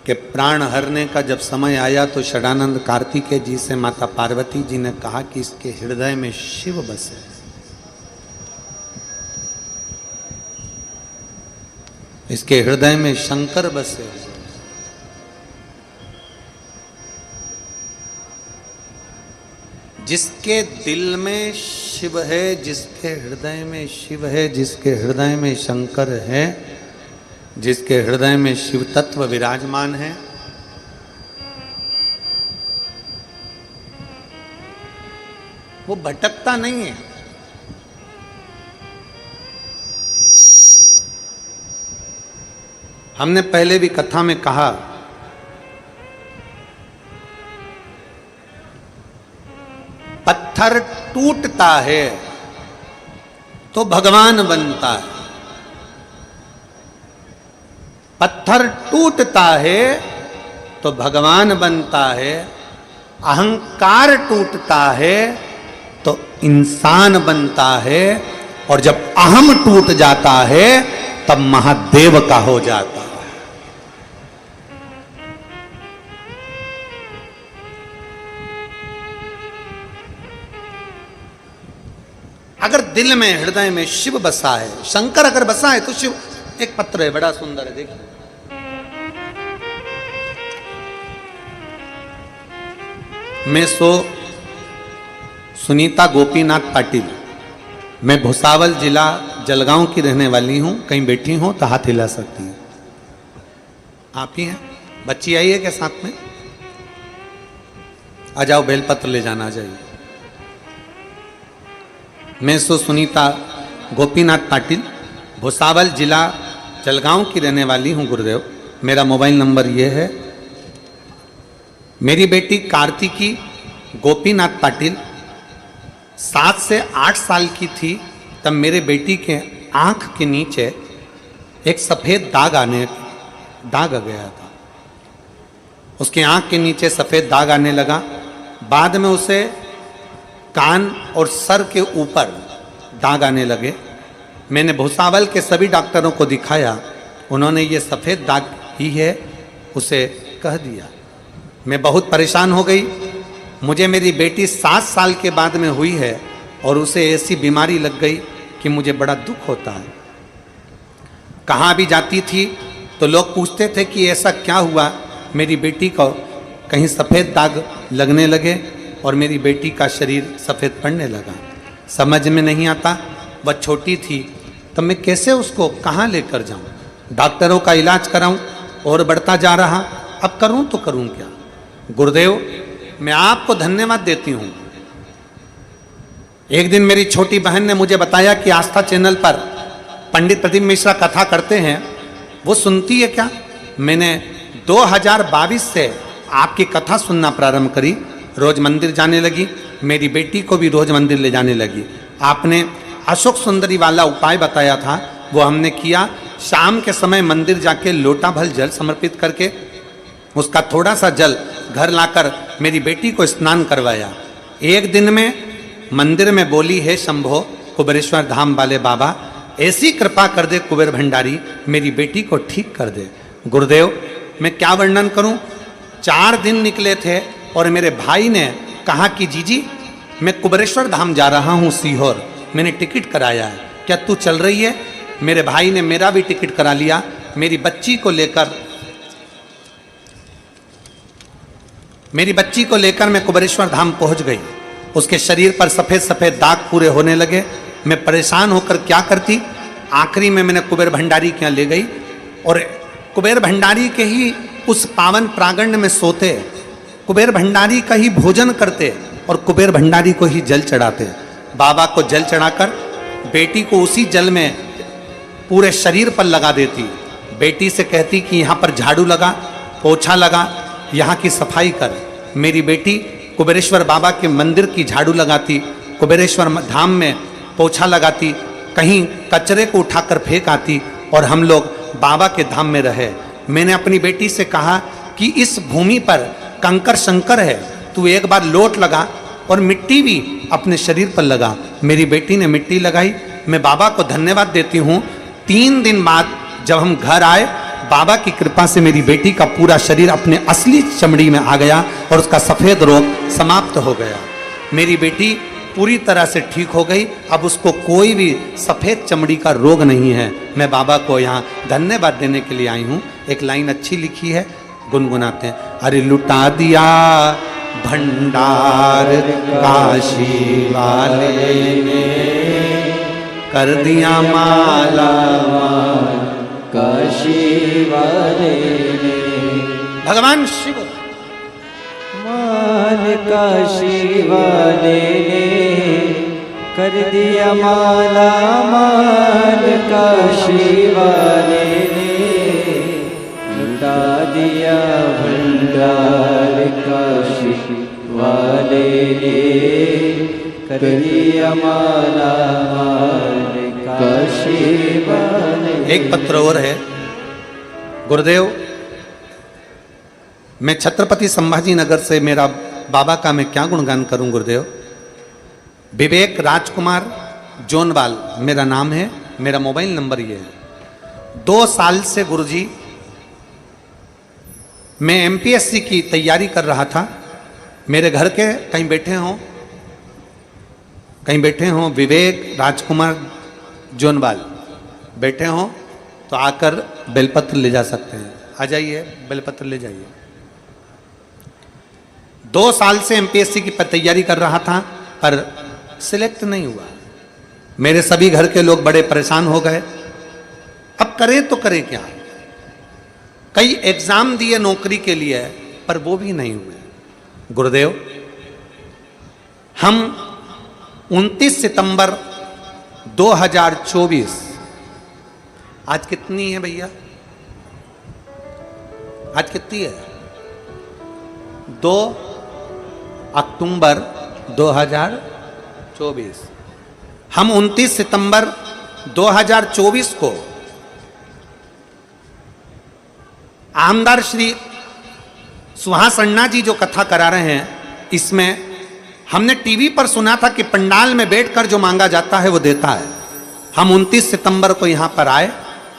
के प्राण हरने का जब समय आया तो षडानंद कार्तिकेय जी से माता पार्वती जी ने कहा कि इसके हृदय में शिव बसे। इसके हृदय में शंकर बसे। जिसके दिल में शिव है, जिसके हृदय में शिव है, जिसके हृदय में शंकर है, जिसके हृदय में शिव तत्व विराजमान है, वो भटकता नहीं है। हमने पहले भी कथा में कहा पत्थर टूटता है तो भगवान बनता है। पत्थर टूटता है तो भगवान बनता है। अहंकार टूटता है तो इंसान बनता है। और जब अहम टूट जाता है तब महादेव का हो जाता है। अगर दिल में हृदय में शिव बसा है, शंकर अगर बसा है तो शिव। एक पत्र है बड़ा सुंदर है, देखिए। मैं सुनीता गोपीनाथ पाटिल। मैं भुसावल जिला जलगांव की रहने वाली हूँ। कहीं बैठी हो तो हाथ हिला सकती हैं। आप ही हैं? बच्ची आई है क्या साथ में? आ जाओ, बेलपत्र ले जाना आ जाइए। मैं सुनीता गोपीनाथ पाटिल, भुसावल जिला जलगांव की रहने वाली हूँ गुरुदेव। मेरा मोबाइल नंबर ये है। मेरी बेटी कार्तिकी गोपीनाथ पाटिल 7 से 8 साल की थी तब मेरे बेटी के आंख के नीचे एक सफ़ेद दाग आ गया था। उसके आंख के नीचे सफ़ेद दाग आने लगा। बाद में उसे कान और सर के ऊपर दाग आने लगे। मैंने भुसावल के सभी डॉक्टरों को दिखाया, उन्होंने ये सफ़ेद दाग ही है उसे कह दिया। मैं बहुत परेशान हो गई। मुझे मेरी बेटी 7 साल के बाद में हुई है और उसे ऐसी बीमारी लग गई कि मुझे बड़ा दुख होता है। कहाँ भी जाती थी तो लोग पूछते थे कि ऐसा क्या हुआ। मेरी बेटी को कहीं सफ़ेद दाग लगने लगे और मेरी बेटी का शरीर सफ़ेद पड़ने लगा। समझ में नहीं आता, वह छोटी थी तब मैं कैसे उसको कहाँ लेकर जाऊँ, डॉक्टरों का इलाज कराऊँ और बढ़ता जा रहा। अब करूँ तो करूँ क्या। गुरुदेव, मैं आपको धन्यवाद देती हूँ। एक दिन मेरी छोटी बहन ने मुझे बताया कि आस्था चैनल पर पंडित प्रदीप मिश्रा कथा करते हैं, वो सुनती है क्या। मैंने 2022 से आपकी कथा सुनना प्रारंभ करी, रोज मंदिर जाने लगी। मेरी बेटी को भी रोज मंदिर ले जाने लगी। आपने अशोक सुंदरी वाला उपाय बताया था, वो हमने किया। शाम के समय मंदिर जाके लोटा भर जल समर्पित करके उसका थोड़ा सा जल घर लाकर मेरी बेटी को स्नान करवाया। एक दिन में मंदिर में बोली, है शंभो कुबेरेश्वर धाम वाले बाबा, ऐसी कृपा कर दे कुबेर भंडारी, मेरी बेटी को ठीक कर दे। गुरुदेव, मैं क्या वर्णन करूं। 4 दिन निकले थे और मेरे भाई ने कहा कि जीजी मैं कुबेरेश्वर धाम जा रहा हूं सीहोर, मैंने टिकट कराया है, क्या तू चल रही है। मेरे भाई ने मेरा भी टिकट करा लिया। मेरी बच्ची को लेकर मैं कुबेरेश्वर धाम पहुंच गई। उसके शरीर पर सफ़ेद सफ़ेद दाग पूरे होने लगे। मैं परेशान होकर क्या करती, आखिरी में मैंने कुबेर भंडारी के यहाँ ले गई और कुबेर भंडारी के ही उस पावन प्रांगण में सोते, कुबेर भंडारी का ही भोजन करते और कुबेर भंडारी को ही जल चढ़ाते। बाबा को जल चढ़ाकर बेटी को उसी जल में पूरे शरीर पर लगा देती। बेटी से कहती कि यहाँ पर झाड़ू लगा, पोछा लगा, यहाँ की सफाई कर। मेरी बेटी कुबेरेश्वर बाबा के मंदिर की झाड़ू लगाती, कुबेरेश्वर धाम में पोछा लगाती, कहीं कचरे को उठाकर फेंक आती और हम लोग बाबा के धाम में रहे। मैंने अपनी बेटी से कहा कि इस भूमि पर कंकर शंकर है, तू एक बार लोट लगा और मिट्टी भी अपने शरीर पर लगा। मेरी बेटी ने मिट्टी लगाई। मैं बाबा को धन्यवाद देती हूँ। 3 दिन बाद जब हम घर आए, बाबा की कृपा से मेरी बेटी का पूरा शरीर अपने असली चमड़ी में आ गया और उसका सफ़ेद रोग समाप्त हो गया। मेरी बेटी पूरी तरह से ठीक हो गई। अब उसको कोई भी सफ़ेद चमड़ी का रोग नहीं है। मैं बाबा को यहाँ धन्यवाद देने के लिए आई हूँ। एक लाइन अच्छी लिखी है, गुनगुनाते हैं। अरे लुटा दिया भंडार काशी वाले ने, कर दिया माला काशी वाले ने, भगवान शिव माल काशी वाले ने, कर दिया माला माल काशी वाले ने, लुटा दिया भंडार काशी वाले ने, कर दिया माला माल काशी वाले। एक पत्र और है। गुरुदेव, मैं छत्रपति संभाजी नगर से, मेरा बाबा का मैं क्या गुणगान करूं गुरुदेव। विवेक राजकुमार जोनवाल मेरा नाम है, मेरा मोबाइल नंबर ये है। 2 साल से गुरुजी मैं एमपीएससी की तैयारी कर रहा था। मेरे घर के कहीं बैठे हों विवेक राजकुमार जोनवाल बैठे हों तो आकर बेलपत्र ले जा सकते हैं। आ जाइए, बेलपत्र ले जाइए। 2 साल से एमपीएससी की तैयारी कर रहा था। पर सिलेक्ट नहीं हुआ। मेरे सभी घर के लोग बड़े परेशान हो गए, अब करें तो करें क्या। कई एग्जाम दिए नौकरी के लिए, पर वो भी नहीं हुए। गुरुदेव, हम 29 सितंबर 2024, आज कितनी है भैया, आज कितनी है, 2 अक्टूबर 2024। हम 29 सितंबर 2024 को आमदार श्री सुहास अन्ना जी जो कथा करा रहे हैं, इसमें हमने टीवी पर सुना था कि पंडाल में बैठकर जो मांगा जाता है वो देता है। हम 29 सितंबर को यहां पर आए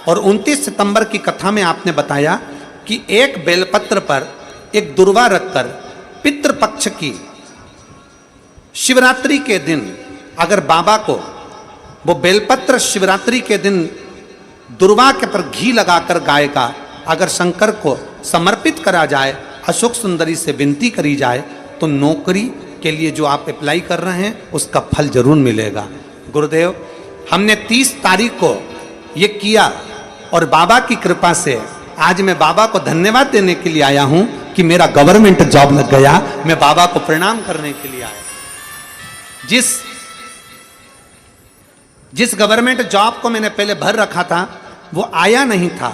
और 29 सितंबर की कथा में आपने बताया कि एक बेलपत्र पर एक दुर्वा रखकर पितृपक्ष की शिवरात्रि के दिन अगर बाबा को वो बेलपत्र शिवरात्रि के दिन दुर्वा के पर घी लगाकर गाय का अगर शंकर को समर्पित करा जाए, अशोक सुंदरी से विनती करी जाए, तो नौकरी के लिए जो आप अप्लाई कर रहे हैं उसका फल जरूर मिलेगा। गुरुदेव, हमने 30 तारीख को ये किया और बाबा की कृपा से आज मैं बाबा को धन्यवाद देने के लिए आया हूं कि मेरा गवर्नमेंट जॉब लग गया। मैं बाबा को प्रणाम करने के लिए आया। जिस गवर्नमेंट जॉब को मैंने पहले भर रखा था वो आया नहीं था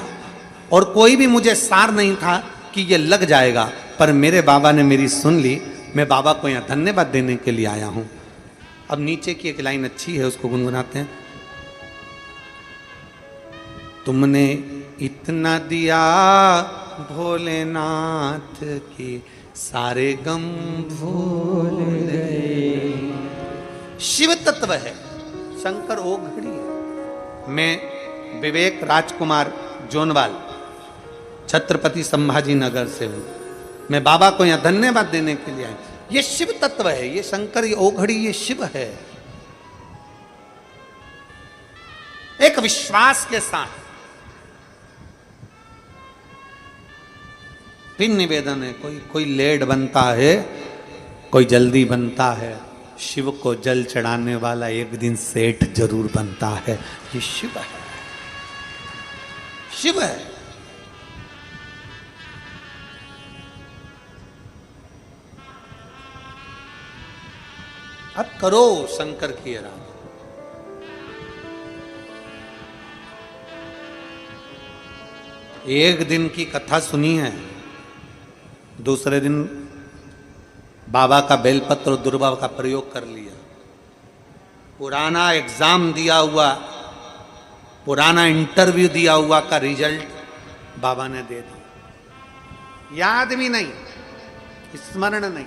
और कोई भी मुझे सार नहीं था कि ये लग जाएगा, पर मेरे बाबा ने मेरी सुन ली। मैं बाबा को यहाँ धन्यवाद देने के लिए आया हूं। अब नीचे की एक लाइन अच्छी है, उसको गुनगुनाते हैं। तुमने इतना दिया भोलेनाथ की सारे गम भूल गए। शिव तत्व है, शंकर ओघड़ी है। मैं विवेक राजकुमार जोनवाल छत्रपति संभाजी नगर से हूं। मैं बाबा को यहां धन्यवाद देने के लिए आया। ये शिव तत्व है, ये शंकर, ये ओघड़ी, ये शिव है। एक विश्वास के साथ फिर निवेदन है, कोई लेट बनता है, कोई जल्दी बनता है। शिव को जल चढ़ाने वाला एक दिन सेठ जरूर बनता है। ये शिव है, शिव है। अब करो शंकर की आराधना। एक दिन की कथा सुनी है, दूसरे दिन बाबा का बेलपत्र और दुर्वा का प्रयोग कर लिया। पुराना एग्जाम दिया हुआ, पुराना इंटरव्यू दिया हुआ का रिजल्ट बाबा ने दे दिया। याद भी नहीं, स्मरण नहीं।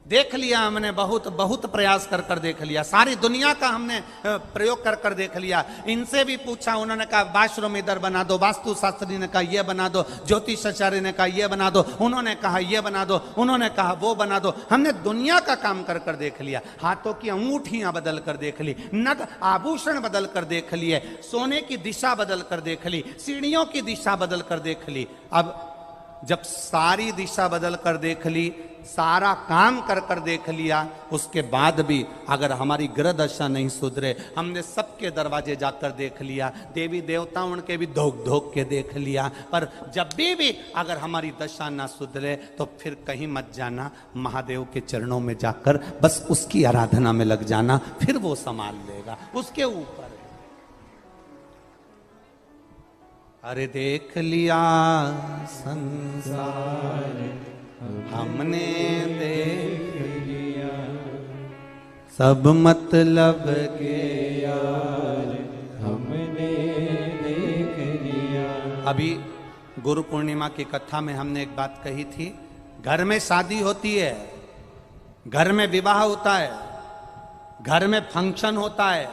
देख लिया हमने, बहुत प्रयास कर देख लिया। सारी दुनिया का हमने प्रयोग कर देख लिया। इनसे भी पूछा, उन्होंने कहा वाशरूम इधर बना दो, वास्तु शास्त्री ने कहा ये बना दो, ज्योतिषाचार्य ने कहा ये बना दो, उन्होंने कहा ये बना दो, उन्होंने कहा वो बना दो। हमने दुनिया का काम कर देख लिया। हाथों की अंगूठियां बदल कर देख ली, नग आभूषण बदल कर देख लिए, सोने की दिशा बदल कर देख ली, सीढ़ियों की दिशा बदल कर देख ली। अब जब सारी दिशा बदल कर देख ली, सारा काम कर देख लिया, उसके बाद भी अगर हमारी ग्रह दशा नहीं सुधरे, हमने सबके दरवाजे जाकर देख लिया, देवी देवता उनके भी धोख के देख लिया, पर जब भी अगर हमारी दशा ना सुधरे तो फिर कहीं मत जाना, महादेव के चरणों में जाकर बस उसकी आराधना में लग जाना, फिर वो संभाल लेगा। उसके ऊपर अरे देख लिया संसार हमने, देख लिया सब मतलब के यार हमने देख लिया। अभी गुरु पूर्णिमा की कथा में हमने एक बात कही थी, घर में शादी होती है, घर में विवाह होता है, घर में फंक्शन होता है,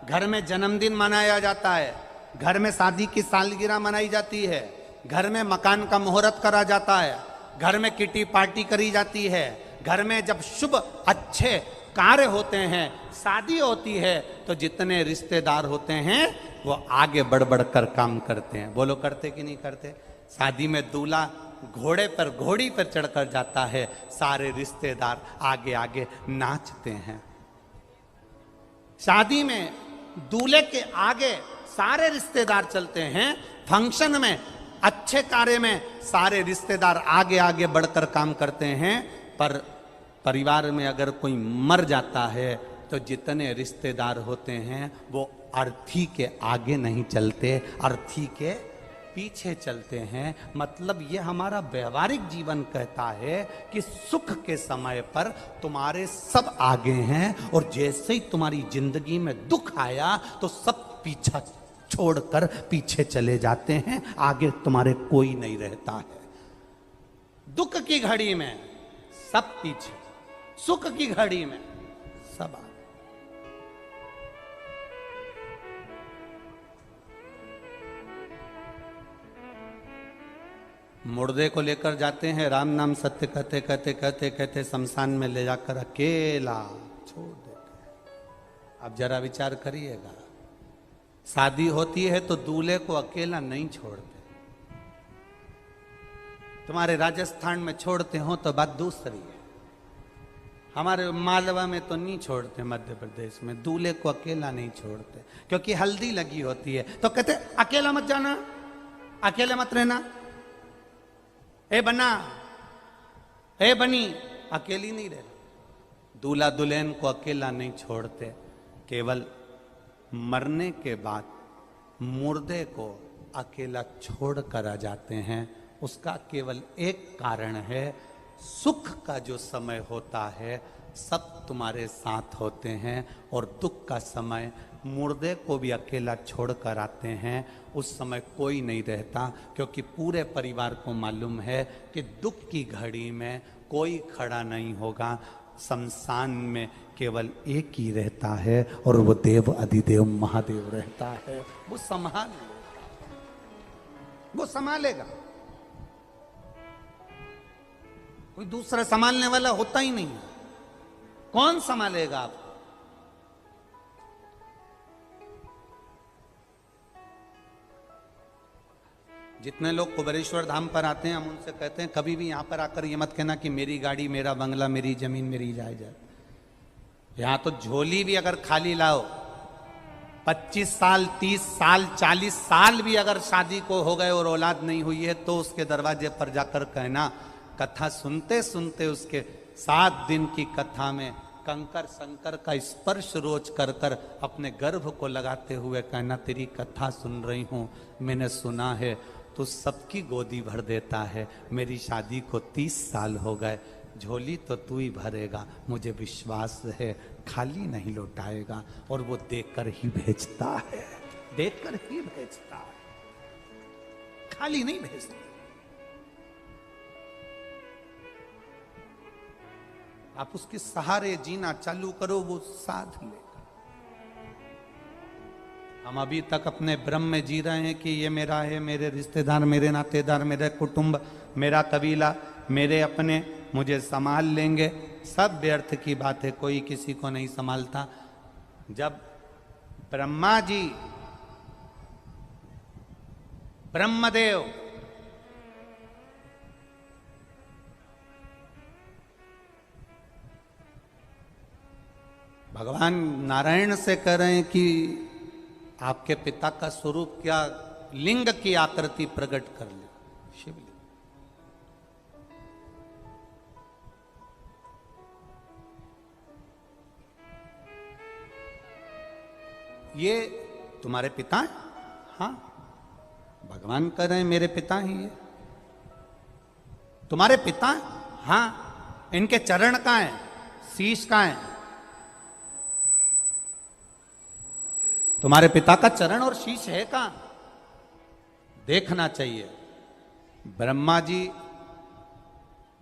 घर में जन्मदिन मनाया जाता है, घर में शादी की सालगिरह मनाई जाती है, घर में मकान का मुहूर्त करा जाता है, घर में किटी पार्टी करी जाती है, घर में जब शुभ अच्छे कार्य होते हैं, शादी होती है, तो जितने रिश्तेदार होते हैं वो आगे बढ़ कर काम करते हैं। बोलो करते कि नहीं करते? शादी में दूल्हा घोड़े पर घोड़ी पर चढ़कर जाता है, सारे रिश्तेदार आगे आगे नाचते हैं। शादी में दूल्हे के आगे सारे रिश्तेदार चलते हैं, फंक्शन में, अच्छे कार्य में सारे रिश्तेदार आगे आगे बढ़कर काम करते हैं। पर परिवार में अगर कोई मर जाता है तो जितने रिश्तेदार होते हैं वो अर्थी के आगे नहीं चलते, अर्थी के पीछे चलते हैं। मतलब ये हमारा व्यवहारिक जीवन कहता है कि सुख के समय पर तुम्हारे सब आगे हैं, और जैसे ही तुम्हारी जिंदगी में दुख आया तो सब पीछा छोड़कर पीछे चले जाते हैं, आगे तुम्हारे कोई नहीं रहता है। दुख की घड़ी में सब पीछे, सुख की घड़ी में सब आगे। मुर्दे को लेकर जाते हैं, राम नाम सत्य कहते कहते कहते कहते शमशान में ले जाकर अकेला छोड़ देते हैं। अब जरा विचार करिएगा, शादी होती है तो दूल्हे को अकेला नहीं छोड़ते। तुम्हारे राजस्थान में छोड़ते हो तो बात दूसरी है, हमारे मालवा में तो नहीं छोड़ते, मध्य प्रदेश में दूल्हे को अकेला नहीं छोड़ते, क्योंकि हल्दी लगी होती है तो कहते अकेला मत जाना, अकेले मत रहना, ए बना, ए बनी, अकेली नहीं रहना। दूल्हा दुल्हन को अकेला नहीं छोड़ते, केवल मरने के बाद मुर्दे को अकेला छोड़ कर आ जाते हैं। उसका केवल एक कारण है, सुख का जो समय होता है सब तुम्हारे साथ होते हैं, और दुख का समय मुर्दे को भी अकेला छोड़ कर आते हैं। उस समय कोई नहीं रहता, क्योंकि पूरे परिवार को मालूम है कि दुख की घड़ी में कोई खड़ा नहीं होगा। शमशान में केवल एक ही रहता है, और वो देव अधिदेव महादेव रहता है। वो संभाल लेगा, वो संभालेगा, कोई दूसरा संभालने वाला होता ही नहीं है। कौन संभालेगा आप? जितने लोग कुबेरेश्वर धाम पर आते हैं, हम उनसे कहते हैं कभी भी यहां पर आकर ये मत कहना कि मेरी गाड़ी, मेरा बंगला, मेरी जमीन, मेरी जायदाद। यहां तो झोली भी अगर खाली लाओ, 25 साल, 30 साल, 40 साल भी अगर शादी को हो गए और औलाद नहीं हुई है, तो उसके दरवाजे पर जाकर कहना, कथा सुनते सुनते उसके 7 दिन की कथा में कंकर शंकर का स्पर्श रोज कर कर अपने गर्भ को लगाते हुए कहना, तेरी कथा सुन रही हूं, मैंने सुना है तो सबकी गोदी भर देता है। मेरी शादी को 30 साल हो गए, झोली तो तू ही भरेगा, मुझे विश्वास है, खाली नहीं लौटाएगा। और वो देकर ही भेजता है, देकर ही भेजता है, खाली नहीं भेजता। आप उसके सहारे जीना चालू करो, वो साथ लेगा। हम अभी तक अपने भ्रम में जी रहे हैं कि ये मेरा है, मेरे रिश्तेदार, मेरे नातेदार, मेरे कुटुंब, मेरा कबीला, मेरे अपने मुझे संभाल लेंगे। सब व्यर्थ की बात है, कोई किसी को नहीं संभालता। जब ब्रह्मा जी, ब्रह्मदेव भगवान नारायण से कह रहे हैं कि आपके पिता का स्वरूप क्या, लिंग की आकृति प्रकट कर ले, शिवलिंग। ये तुम्हारे पिता हैं? हाँ, भगवान कह रहे हैं मेरे पिता ही ये। तुम्हारे पिता? हाँ। इनके चरण कहाँ हैं, शीश कहाँ है? तुम्हारे पिता का चरण और शीश है कहां? देखना चाहिए। ब्रह्मा जी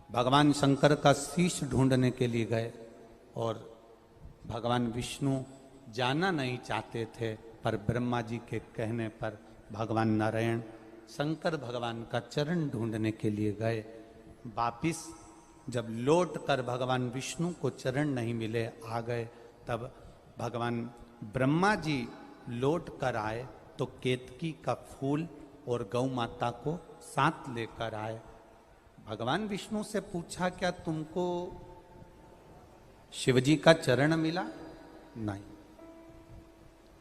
भगवान शंकर का शीश ढूंढने के लिए गए, और भगवान विष्णु जाना नहीं चाहते थे, पर ब्रह्मा जी के कहने पर भगवान नारायण शंकर भगवान का चरण ढूंढने के लिए गए। वापिस जब लौट कर भगवान विष्णु को चरण नहीं मिले, आ गए, तब भगवान ब्रह्मा जी लौट कर आए तो केतकी का फूल और गौ माता को साथ लेकर आए। भगवान विष्णु से पूछा, क्या तुमको शिवजी का चरण मिला? नहीं।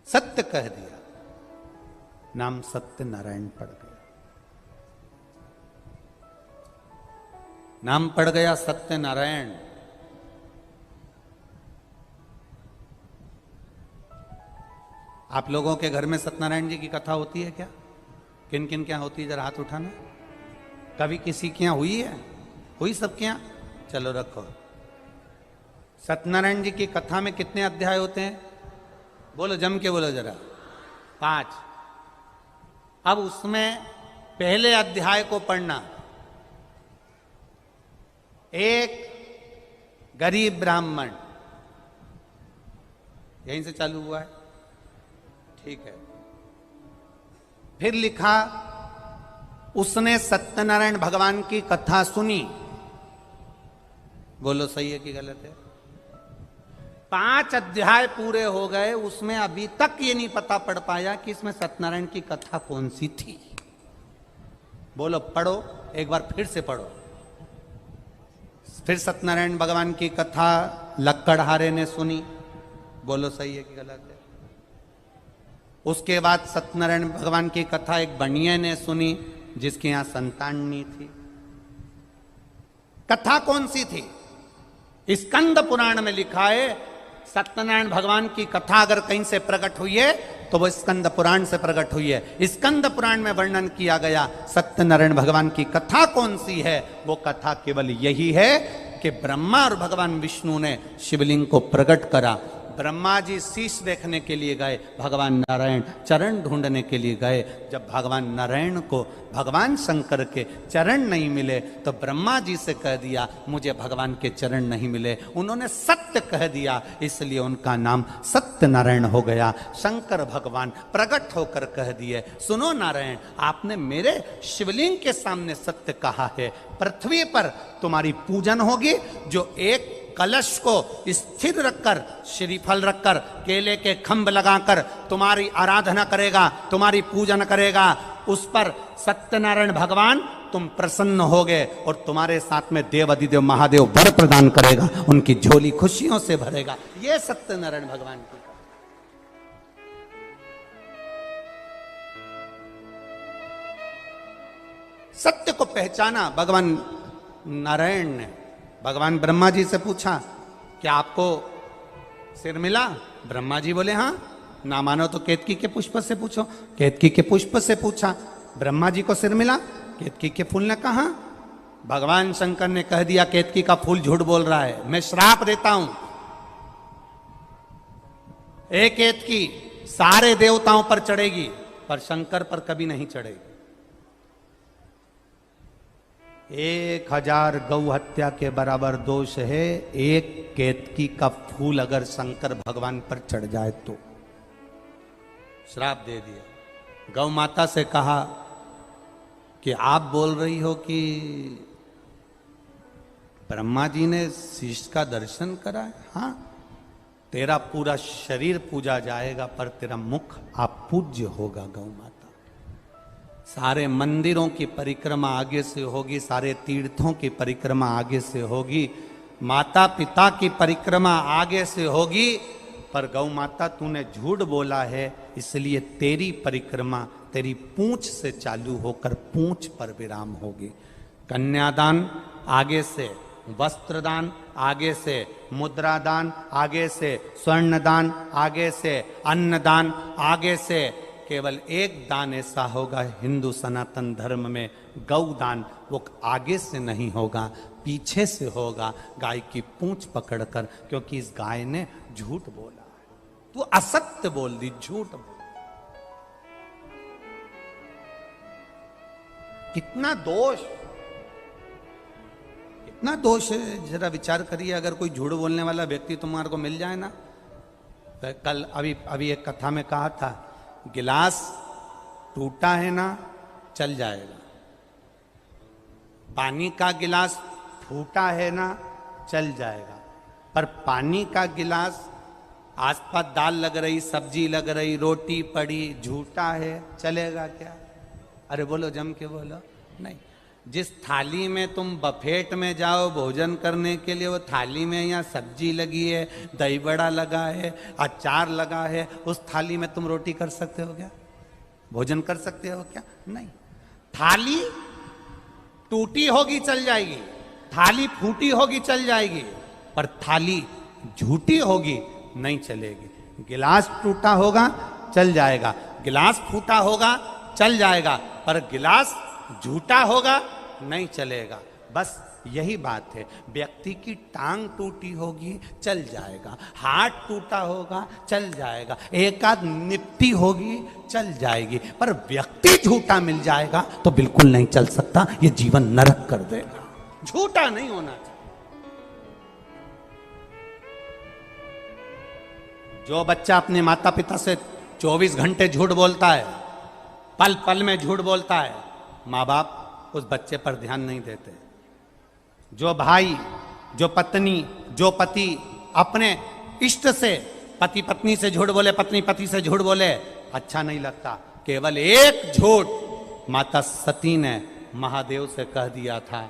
सत्य कह दिया, नाम सत्य नारायण पड़ गया। नाम पड़ गया सत्य नारायण। आप लोगों के घर में सत्यनारायण जी की कथा होती है क्या? किन किन क्या होती है, जरा हाथ उठाना। कभी किसी के यहाँ हुई है? हुई सबके यहाँ? चलो रखो। सत्यनारायण जी की कथा में कितने अध्याय होते हैं? बोलो, जम के बोलो जरा। 5। अब उसमें पहले अध्याय को पढ़ना। एक गरीब ब्राह्मण, यहीं से चालू हुआ है, ठीक है। फिर लिखा, उसने सत्यनारायण भगवान की कथा सुनी। बोलो सही है कि गलत है? 5 अध्याय पूरे हो गए, उसमें अभी तक ये नहीं पता पड़ पाया कि इसमें सत्यनारायण की कथा कौन सी थी। बोलो, पढ़ो एक बार, फिर से पढ़ो। फिर सत्यनारायण भगवान की कथा लक्कड़हारे ने सुनी। बोलो सही है कि गलत है? उसके बाद सत्यनारायण भगवान की कथा एक बनिया ने सुनी, जिसके यहां संतान नहीं थी। कथा कौन सी थी? स्कंद पुराण में लिखा है, सत्यनारायण भगवान की कथा अगर कहीं से प्रकट हुई है तो वो स्कंद पुराण से प्रकट हुई है। स्कंद पुराण में वर्णन किया गया सत्यनारायण भगवान की कथा कौन सी है? वो कथा केवल यही है कि ब्रह्मा और भगवान विष्णु ने शिवलिंग को प्रकट करा। ब्रह्मा जी शीश देखने के लिए गए, भगवान नारायण चरण ढूंढने के लिए गए। जब भगवान नारायण को भगवान शंकर के चरण नहीं मिले तो ब्रह्मा जी से कह दिया, मुझे भगवान के चरण नहीं मिले। उन्होंने सत्य कह दिया, इसलिए उनका नाम सत्य नारायण हो गया। शंकर भगवान प्रकट होकर कह दिए, सुनो नारायण, आपने मेरे शिवलिंग के सामने सत्य कहा है। पृथ्वी पर तुम्हारी पूजन होगी, जो एक कलश को स्थिर रखकर, श्रीफल रखकर, केले के खंभ लगाकर तुम्हारी आराधना करेगा, तुम्हारी पूजन करेगा, उस पर सत्यनारायण भगवान तुम प्रसन्न होगे और तुम्हारे साथ में देव अधिदेव महादेव वर प्रदान करेगा, उनकी झोली खुशियों से भरेगा। ये सत्यनारायण भगवान की सत्य को पहचाना भगवान नारायण ने। भगवान ब्रह्मा जी से पूछा, क्या आपको सिर मिला? ब्रह्मा जी बोले हाँ। ना मानो तो केतकी के पुष्प से पूछो। केतकी के पुष्प से पूछा, ब्रह्मा जी को सिर मिला? केतकी के फूल ने कहा। भगवान शंकर ने कह दिया, केतकी का फूल झूठ बोल रहा है, मैं श्राप देता हूं। एक केतकी सारे देवताओं पर चढ़ेगी पर शंकर पर कभी नहीं चढ़ेगी। 1000 गौ हत्या के बराबर दोष है एक केतकी का फूल अगर शंकर भगवान पर चढ़ जाए तो। श्राप दे दिया। गौ माता से कहा कि आप बोल रही हो कि ब्रह्मा जी ने शीश का दर्शन करा है? हाँ, तेरा पूरा शरीर पूजा जाएगा पर तेरा मुख अपूज्य होगा। गौ माता, सारे मंदिरों की परिक्रमा आगे से होगी, सारे तीर्थों की परिक्रमा आगे से होगी, माता पिता की परिक्रमा आगे से होगी, पर गौ माता तूने झूठ बोला है, इसलिए तेरी परिक्रमा तेरी पूंछ से चालू होकर पूंछ पर विराम होगी। कन्यादान आगे से, वस्त्रदान आगे से, मुद्रादान आगे से, स्वर्णदान आगे से, अन्नदान आगे से। केवल एक दान ऐसा होगा हिंदू सनातन धर्म में, गौदान, वो आगे से नहीं होगा, पीछे से होगा, गाय की पूंछ पकड़कर, क्योंकि इस गाय ने झूठ बोला है। तू असत्य बोल दी, झूठ बोल। कितना दोष, कितना दोष है, जरा विचार करिए। अगर कोई झूठ बोलने वाला व्यक्ति तुम्हारे को मिल जाए ना, कल अभी एक कथा में कहा था, गिलास टूटा है ना, चल जाएगा। पानी का गिलास फूटा है ना, चल जाएगा। पर पानी का गिलास, आसपास दाल लग रही, सब्जी लग रही, रोटी पड़ी, झूठा है, चलेगा क्या? अरे बोलो, जम के बोलो। नहीं। जिस थाली में तुम बफेट में जाओ भोजन करने के लिए, वो थाली में यहाँ सब्जी लगी है, दही बड़ा लगा है, अचार लगा है, उस थाली में तुम रोटी कर सकते हो क्या? भोजन कर सकते हो क्या? नहीं। थाली टूटी होगी चल जाएगी, थाली फूटी होगी चल जाएगी, पर थाली झूठी होगी नहीं चलेगी। गिलास टूटा होगा चल जाएगा, गिलास फूटा होगा चल जाएगा, पर गिलास झूठा होगा नहीं चलेगा। बस यही बात है। व्यक्ति की टांग टूटी होगी चल जाएगा, हाथ टूटा होगा चल जाएगा, एक आध निपटी होगी चल जाएगी, पर व्यक्ति झूठा मिल जाएगा तो बिल्कुल नहीं चल सकता। ये जीवन नरक कर देगा। झूठा नहीं होना चाहिए। जो बच्चा अपने माता पिता से 24 घंटे झूठ बोलता है, पल पल में झूठ बोलता है, माँ बाप उस बच्चे पर ध्यान नहीं देते। जो भाई, जो पत्नी, जो पति अपने इष्ट से, पति पत्नी से झूठ बोले, पत्नी पति से झूठ बोले, अच्छा नहीं लगता। केवल एक झूठ माता सती ने महादेव से कह दिया था।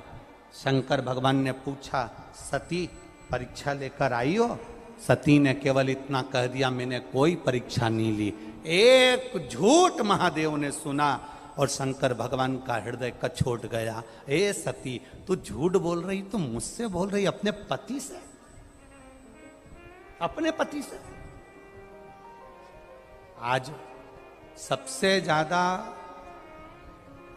शंकर भगवान ने पूछा, सती परीक्षा लेकर आई हो? सती ने केवल इतना कह दिया, मैंने कोई परीक्षा नहीं ली। एक झूठ महादेव ने सुना और शंकर भगवान का हृदय कछोट गया। ए सती, तू झूठ बोल रही, तू मुझसे बोल रही, अपने पति से? अपने पति से? आज सबसे ज्यादा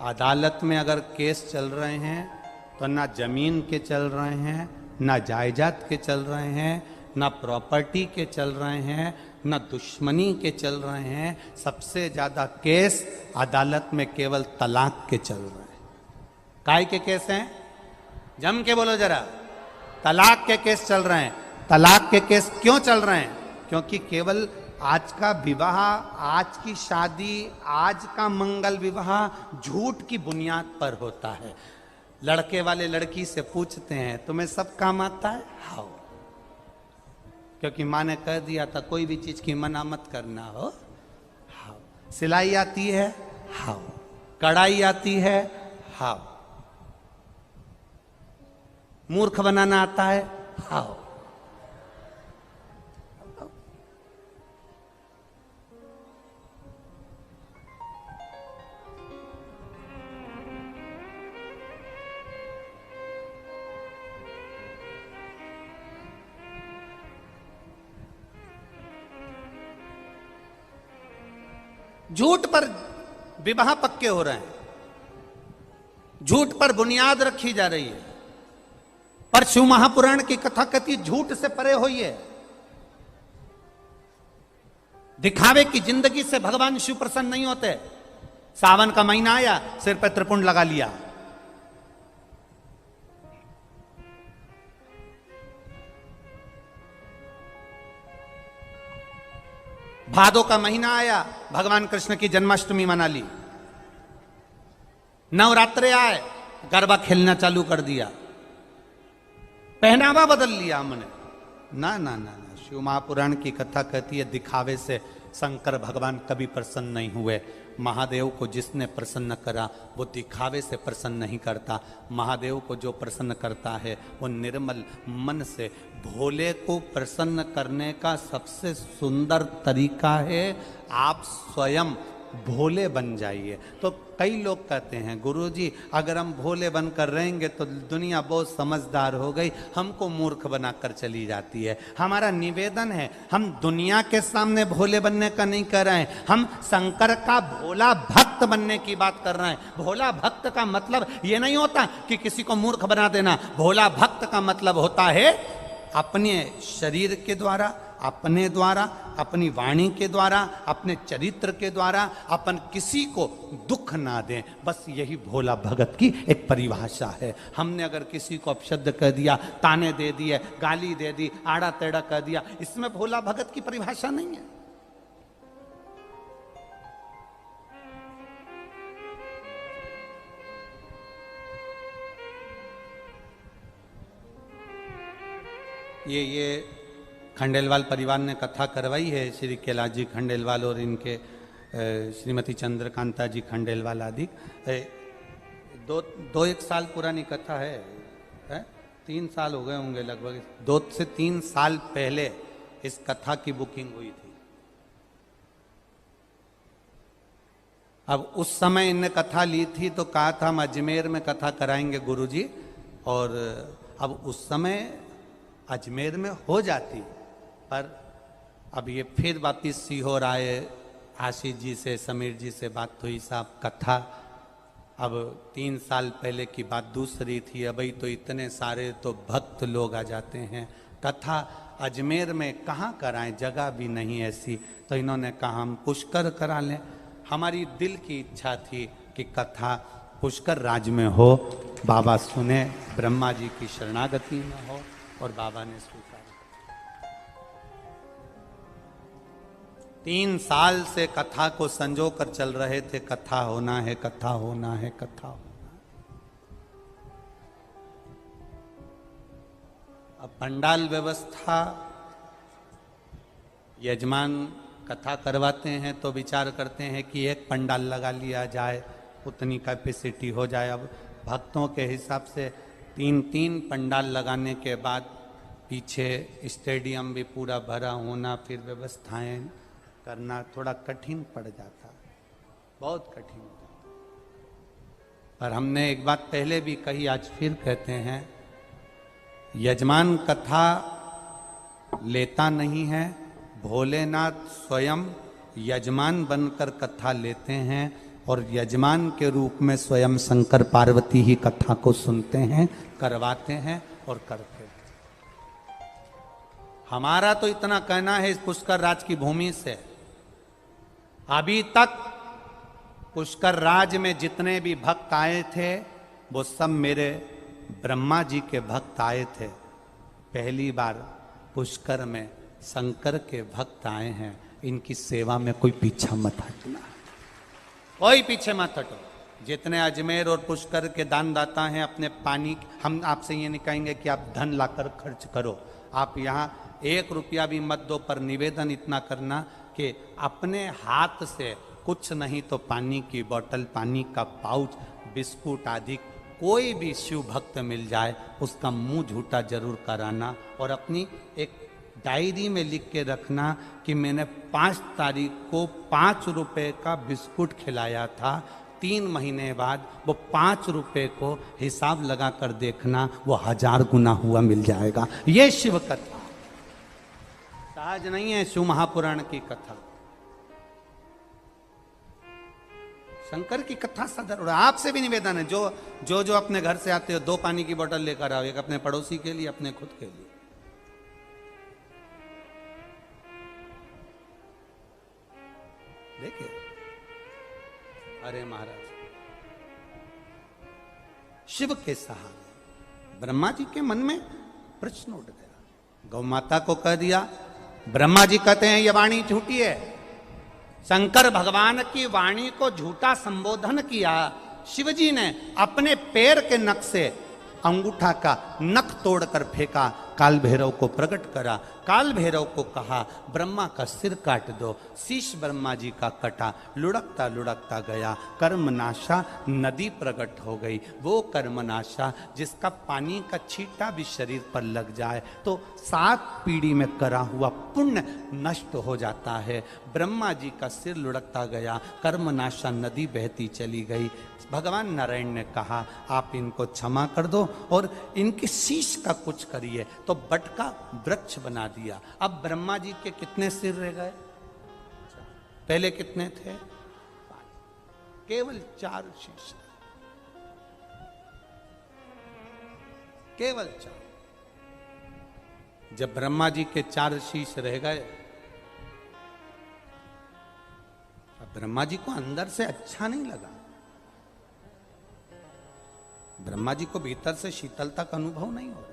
अदालत में अगर केस चल रहे हैं तो ना जमीन के चल रहे हैं, ना जायदाद के चल रहे हैं, ना प्रॉपर्टी के चल रहे हैं, ना दुश्मनी के चल रहे हैं। सबसे ज्यादा केस अदालत में केवल तलाक के चल रहे हैं। काय के केस हैं? जम के बोलो जरा। तलाक के केस चल रहे हैं। तलाक के केस क्यों चल रहे हैं? क्योंकि केवल आज का विवाह, आज की शादी, आज का मंगल विवाह झूठ की बुनियाद पर होता है। लड़के वाले लड़की से पूछते हैं, तुम्हें सब काम आता है? हाँ, क्योंकि माँ ने कह दिया था कोई भी चीज की मना मत करना हो। हाँ। सिलाई आती है? हाँ। कढ़ाई आती है? हाँ। मूर्ख बनाना आता है? हाँ। झूठ पर विवाह पक्के हो रहे हैं, झूठ पर बुनियाद रखी जा रही है। पर शिव महापुराण की कथा कहती झूठ से परे होइए। दिखावे की जिंदगी से भगवान शिव प्रसन्न नहीं होते। सावन का महीना आया, सिर पर त्रिपुंड लगा लिया, भादो का महीना आया, भगवान कृष्ण की जन्माष्टमी मना ली। नवरात्रे आए, गरबा खेलना चालू कर दिया, पहनावा बदल लिया हमने। ना ना ना ना, शिव महापुराण की कथा कहती है दिखावे से शंकर भगवान कभी प्रसन्न नहीं हुए। महादेव को जिसने प्रसन्न करा वो दिखावे से प्रसन्न नहीं करता। महादेव को जो प्रसन्न करता है वो निर्मल मन से। भोले को प्रसन्न करने का सबसे सुंदर तरीका है आप स्वयं भोले बन जाइए। तो कई लोग कहते हैं गुरुजी अगर हम भोले बनकर रहेंगे तो दुनिया बहुत समझदार हो गई, हमको मूर्ख बनाकर चली जाती है। हमारा निवेदन है, हम दुनिया के सामने भोले बनने का नहीं कर रहे हैं, हम शंकर का भोला भक्त बनने की बात कर रहे हैं। भोला भक्त का मतलब ये नहीं होता कि किसी को मूर्ख बना देना। भोला भक्त का मतलब होता है अपने शरीर के द्वारा, अपने द्वारा, अपनी वाणी के द्वारा, अपने चरित्र के द्वारा अपन किसी को दुख ना दें। बस यही भोला भगत की एक परिभाषा है। हमने अगर किसी को अपशब्द कह दिया, ताने दे दिए, गाली दे दी, आड़ा टेढ़ा कह दिया, इसमें भोला भगत की परिभाषा नहीं है। ये खंडेलवाल परिवार ने कथा करवाई है, श्री कैलाश जी खंडेलवाल और इनके श्रीमती चंद्रकांता जी खंडेलवाल आदि। दो एक साल पुरानी कथा है? 3 साल हो गए होंगे लगभग, 2 से 3 साल पहले इस कथा की बुकिंग हुई थी। अब उस समय इनने कथा ली थी तो कहा था हम अजमेर में कथा कराएंगे गुरुजी, और अब उस समय अजमेर में हो जाती, पर अब ये फिर वापिस सीहोर आए, आशीष जी से, समीर जी से बात हुई, साहब कथा अब 3 साल पहले की बात दूसरी थी, अभी तो इतने सारे तो भक्त लोग आ जाते हैं, कथा अजमेर में कहाँ कराएं, जगह भी नहीं ऐसी। तो इन्होंने कहा हम पुष्कर करा लें। हमारी दिल की इच्छा थी कि कथा पुष्कर राज में हो, बाबा सुने, ब्रह्मा जी की शरणागति में हो, और बाबा ने स्वीकार। 3 साल से कथा को संजो कर चल रहे थे, कथा होना है, कथा होना है, कथा होना है। अब पंडाल व्यवस्था, यजमान कथा करवाते हैं तो विचार करते हैं कि एक पंडाल लगा लिया जाए, उतनी कैपेसिटी हो जाए। अब भक्तों के हिसाब से 3-3 पंडाल लगाने के बाद पीछे स्टेडियम भी पूरा भरा होना, फिर व्यवस्थाएं करना थोड़ा कठिन पड़ जाता, बहुत कठिन हो जाता। पर हमने एक बात पहले भी कही, आज फिर कहते हैं, यजमान कथा लेता नहीं है, भोलेनाथ स्वयं यजमान बनकर कथा लेते हैं, और यजमान के रूप में स्वयं शंकर पार्वती ही कथा को सुनते हैं, करवाते हैं और करते हैं। हमारा तो इतना कहना है, इस पुष्कर राज की भूमि से अभी तक पुष्कर राज में जितने भी भक्त आए थे वो सब मेरे ब्रह्मा जी के भक्त आए थे। पहली बार पुष्कर में शंकर के भक्त आए हैं, इनकी सेवा में कोई पीछा मत हटना, कोई पीछे मत हटो। जितने अजमेर और पुष्कर के दानदाता हैं, अपने पानी, हम आपसे ये नहीं कहेंगे कि आप धन लाकर खर्च करो, आप यहाँ 1 रुपया भी मत दो, पर निवेदन इतना करना कि अपने हाथ से कुछ नहीं तो पानी की बोतल, पानी का पाउच, बिस्कुट आदि कोई भी शिव भक्त मिल जाए उसका मुंह झूठा जरूर कराना, और अपनी एक डायरी में लिख के रखना कि मैंने 5 तारीख को 5 रुपए का बिस्कुट खिलाया था, 3 महीने बाद वो 5 रुपए को हिसाब लगा कर देखना, वो 1000 गुना हुआ मिल जाएगा। ये शिव कथा सहज नहीं है, शिव महापुराण की कथा, शंकर की कथा साधारण। आपसे भी निवेदन है, जो अपने घर से आते हो 2 पानी की बोतल लेकर आओ, एक अपने पड़ोसी के लिए, अपने खुद के लिए। देखिए, अरे महाराज, शिव के सहारे ब्रह्मा जी के मन में प्रश्न उठ गया। गौ माता को कह दिया, ब्रह्मा जी कहते हैं ये वाणी झूठी है, शंकर भगवान की वाणी को झूठा संबोधन किया। शिवजी ने अपने पैर के नख से अंगूठा का नख तोड़कर फेंका, काल भैरव को प्रकट करा। काल भैरव को कहा ब्रह्मा का सिर काट दो। शीश ब्रह्मा जी का कटा, लुढ़कता लुढ़कता गया, कर्मनाशा नदी प्रकट हो गई। वो कर्मनाशा जिसका पानी का छींटा भी शरीर पर लग जाए तो 7 पीढ़ी में करा हुआ पुण्य नष्ट हो जाता है। ब्रह्मा जी का सिर लुढ़कता गया, कर्मनाशा नदी बहती चली गई। भगवान नारायण ने कहा आप इनको क्षमा कर दो और इनके शीश का कुछ करिए, तो बट का वृक्ष बना दिया। अब ब्रह्मा जी के कितने सिर रह गए? पहले कितने थे? 5, केवल 4 शीश, केवल 4। जब ब्रह्मा जी के 4 शीश रह गए, ब्रह्मा जी को अंदर से अच्छा नहीं लगा। ब्रह्मा जी को भीतर से शीतलता का अनुभव नहीं हो रहा।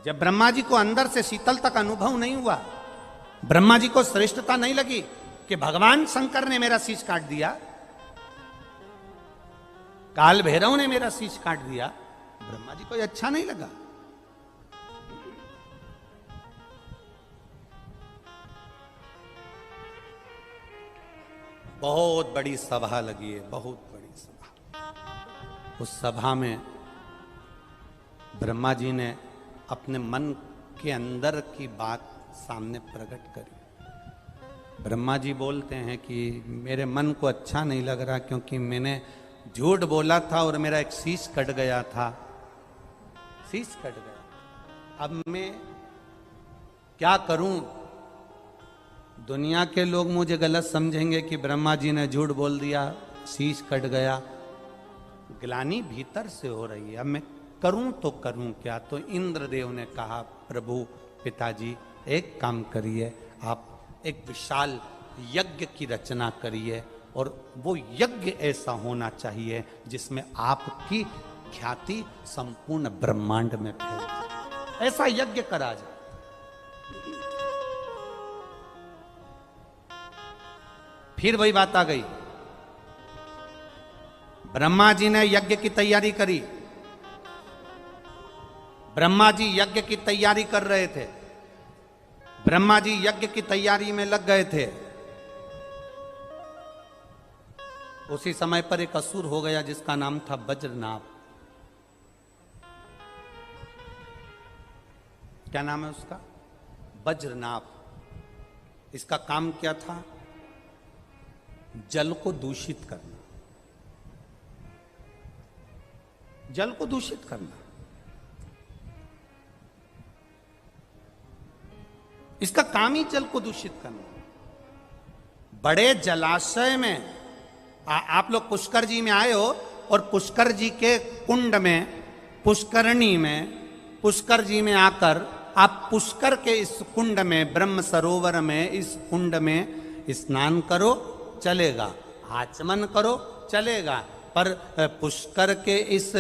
जब ब्रह्मा जी को अंदर से शीतलता का अनुभव नहीं हुआ, ब्रह्मा जी को श्रेष्ठता नहीं लगी कि भगवान शंकर ने मेरा शीश काट दिया, काल भैरव ने मेरा शीश काट दिया, ब्रह्मा जी को अच्छा नहीं लगा। बहुत बड़ी सभा लगी है, बहुत बड़ी सभा। उस सभा में ब्रह्मा जी ने अपने मन के अंदर की बात सामने प्रकट करी। ब्रह्मा जी बोलते हैं कि मेरे मन को अच्छा नहीं लग रहा, क्योंकि मैंने झूठ बोला था और मेरा एक शीश कट गया था, शीश कट गया। अब मैं क्या करूं? दुनिया के लोग मुझे गलत समझेंगे कि ब्रह्मा जी ने झूठ बोल दिया, शीश कट गया। ग्लानि भीतर से हो रही है, अब मैं करूं तो करूं क्या? तो इंद्रदेव ने कहा, प्रभु पिताजी एक काम करिए, आप एक विशाल यज्ञ की रचना करिए, और वो यज्ञ ऐसा होना चाहिए जिसमें आपकी ख्याति संपूर्ण ब्रह्मांड में फैल जाए, ऐसा यज्ञ करा जाए। फिर वही बात आ गई, ब्रह्मा जी ने यज्ञ की तैयारी करी। ब्रह्मा जी यज्ञ की तैयारी कर रहे थे, ब्रह्मा जी यज्ञ की तैयारी में लग गए थे। उसी समय पर एक असुर हो गया जिसका नाम था वज्रनाभ। क्या नाम है उसका? वज्रनाभ। इसका काम क्या था? जल को दूषित करना, जल को दूषित करना। इसका काम ही जल को दूषित करना। बड़े जलाशय में आप लोग पुष्कर जी में आए हो, और पुष्कर जी के कुंड में, पुष्करणी में, पुष्कर जी में आकर आप पुष्कर के इस कुंड में, ब्रह्म सरोवर में, इस कुंड में स्नान करो, चलेगा। आचमन करो, चलेगा। पर पुष्कर के इस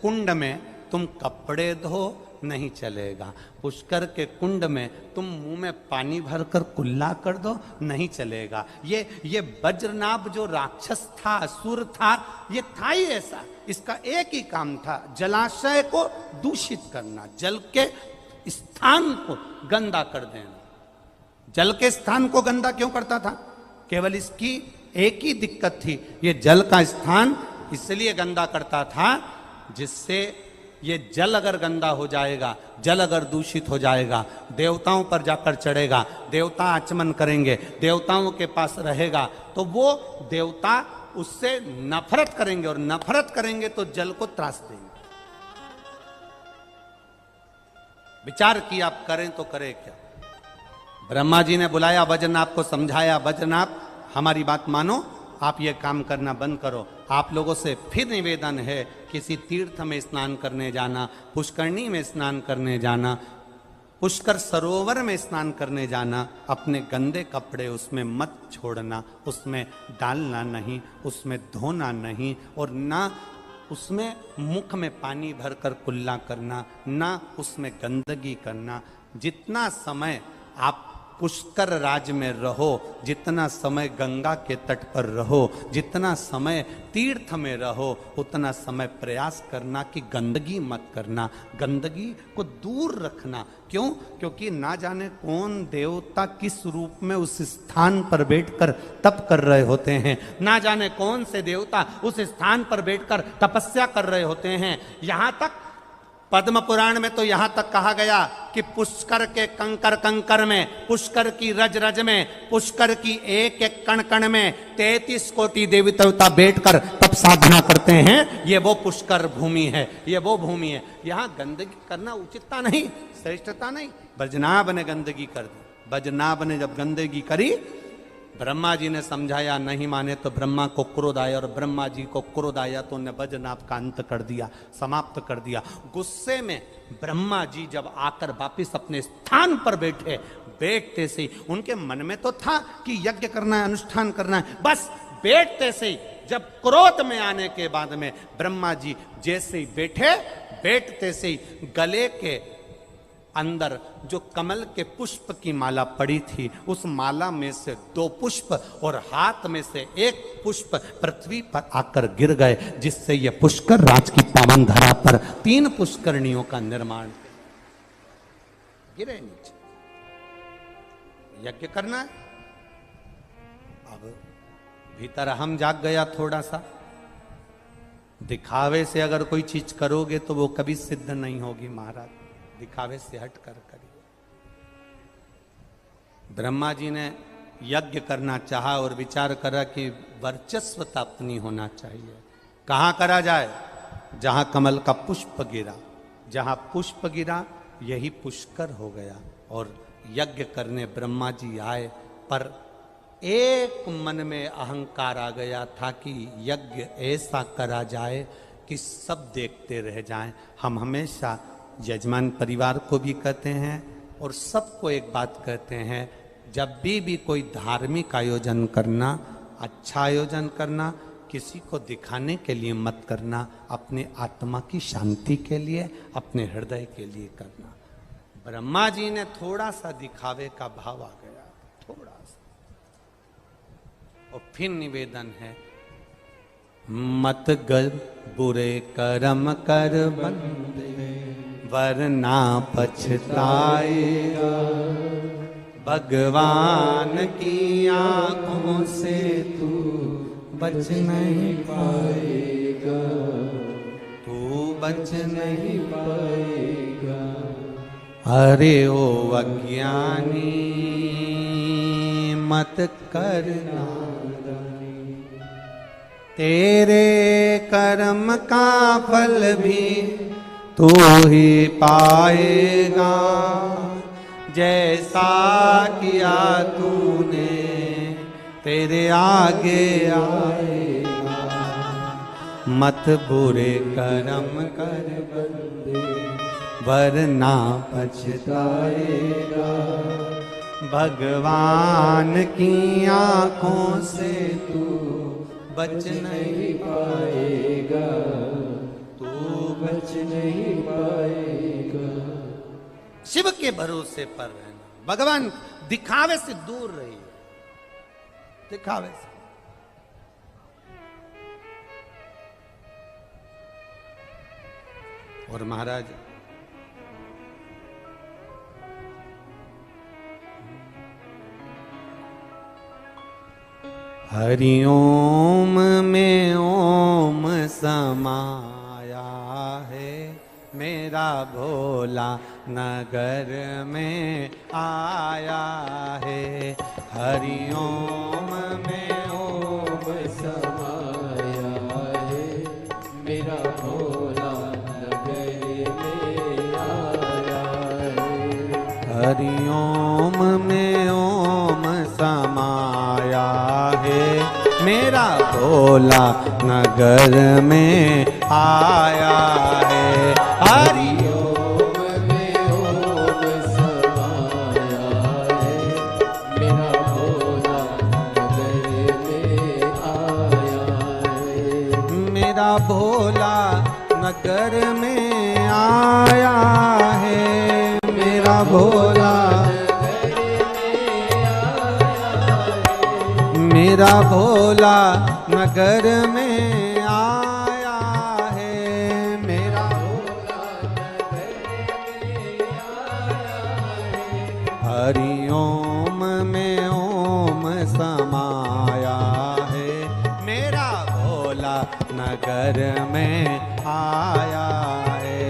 कुंड में तुम कपड़े धो, नहीं चलेगा। पुष्कर के कुंड में तुम मुंह में पानी भरकर कुल्ला कर दो, नहीं चलेगा। ये वज्रनाभ जो राक्षस था, असुर था, ये था ही ऐसा। इसका एक ही काम था, जलाशय को दूषित करना, जल के स्थान को गंदा कर देना। जल के स्थान को गंदा क्यों करता था? केवल इसकी एक ही दिक्कत थी, ये जल का स्थान इसलिए गंदा करता था जिससे ये जल अगर गंदा हो जाएगा, जल अगर दूषित हो जाएगा, देवताओं पर जाकर चढ़ेगा, देवता आचमन करेंगे, देवताओं के पास रहेगा, तो वो देवता उससे नफरत करेंगे, और नफरत करेंगे तो जल को त्रास देंगे। विचार किया, आप करें तो करें क्या? ब्रह्मा जी ने बुलाया वज्रनाभ को, समझाया, वज्रनाभ हमारी बात मानो, आप ये काम करना बंद करो। आप लोगों से फिर निवेदन है, किसी तीर्थ में स्नान करने जाना, पुष्करणी में स्नान करने जाना, पुष्कर सरोवर में स्नान करने जाना, अपने गंदे कपड़े उसमें मत छोड़ना, उसमें डालना नहीं, उसमें धोना नहीं, और ना उसमें मुख में पानी भरकर कुल्ला करना, ना उसमें गंदगी करना। जितना समय आप पुष्कर राज में रहो, जितना समय गंगा के तट पर रहो, जितना समय तीर्थ में रहो, उतना समय प्रयास करना कि गंदगी मत करना, गंदगी को दूर रखना। क्यों? क्योंकि ना जाने कौन देवता किस रूप में उस स्थान पर बैठकर तप कर रहे होते हैं, ना जाने कौन से देवता उस स्थान पर बैठकर तपस्या कर रहे होते हैं। यहां तक पद्म पुराण में तो यहां तक कहा गया कि पुष्कर के कंकर कंकर में, पुष्कर की रज रज में, पुष्कर की एक एक कण कण में 33 कोटि देवी देवता बैठकर तप साधना करते हैं। ये वो पुष्कर भूमि है, ये वो भूमि है। यहां गंदगी करना उचितता नहीं, श्रेष्ठता नहीं। वज्रनाभ ने गंदगी कर दी। वज्रनाभ ने जब गंदगी करी, ब्रह्मा जी ने समझाया, नहीं माने तो ब्रह्मा को क्रोध आया, और ब्रह्मा जी को क्रोध आया तो उन्हें वज्रनाभ का अंत कर दिया, समाप्त कर दिया। गुस्से में ब्रह्मा जी जब आकर वापिस अपने स्थान पर बैठे, बैठते से उनके मन में तो था कि यज्ञ करना है, अनुष्ठान करना है, बस बैठते से जब क्रोध में आने के बाद में ब्रह्मा जी जैसे ही बैठे, बैठते से गले के अंदर जो कमल के पुष्प की माला पड़ी थी, उस माला में से 2 पुष्प और हाथ में से 1 पुष्प पृथ्वी पर आकर गिर गए, जिससे यह पुष्कर राज की पावन धरा पर 3 पुष्करणियों का निर्माण गिरे नीचे। यज्ञ करना है। अब भीतर हम जाग गया थोड़ा सा। दिखावे से अगर कोई चीज करोगे तो वो कभी सिद्ध नहीं होगी महाराज, दिखावे से हट कर करिए। ब्रह्मा जी ने यज्ञ करना चाहा और विचार करा कि वर्चस्वता अपनी होना चाहिए। कहाँ करा जाए? जहां कमल का पुष्प गिरा, जहां पुष्प गिरा यही पुष्कर हो गया। और यज्ञ करने ब्रह्मा जी आए, पर एक मन में अहंकार आ गया था कि यज्ञ ऐसा करा जाए कि सब देखते रह जाएं। हम हमेशा यजमान परिवार को भी कहते हैं और सबको एक बात कहते हैं, जब भी कोई धार्मिक आयोजन करना, अच्छा आयोजन करना, किसी को दिखाने के लिए मत करना, अपने आत्मा की शांति के लिए, अपने हृदय के लिए करना। ब्रह्मा जी ने थोड़ा सा दिखावे का भाव आ गया, थोड़ा सा। और फिर निवेदन है, मत गर बुरे कर्म कर बंदे, वरना पछताएगा। भगवान की आंखों से तू बच नहीं पाएगा, तू बच नहीं पाएगा। अरे ओ अज्ञानी मत करना, तेरे कर्म का फल भी तू ही पाएगा। जैसा किया तूने तेरे आगे आएगा। मत बुरे कर्म कर बंदे, वरना पछताएगा। भगवान की आंखों से तू बच नहीं पाएगा, तू बच नहीं पाएगा। शिव के भरोसे पर रहना, भगवान दिखावे से दूर रहिए, दिखावे से। और महाराज हरिओम में ओम समाया है, मेरा भोला नगर में आया है। हरिओम में ओम समाया है, मेरा भोला नगर में आया है। हरिओम में ओम समाया है, मेरा भोला नगर में आया है। हरिओम में ओम समाया है, मेरा भोला नगर में आया है। मेरा भोला नगर में आया है, मेरा भोला मेरा भोला नगर में आया है। मेरा भोला नगर में आया है। हरिओम में ओम समाया है, मेरा भोला नगर में आया है।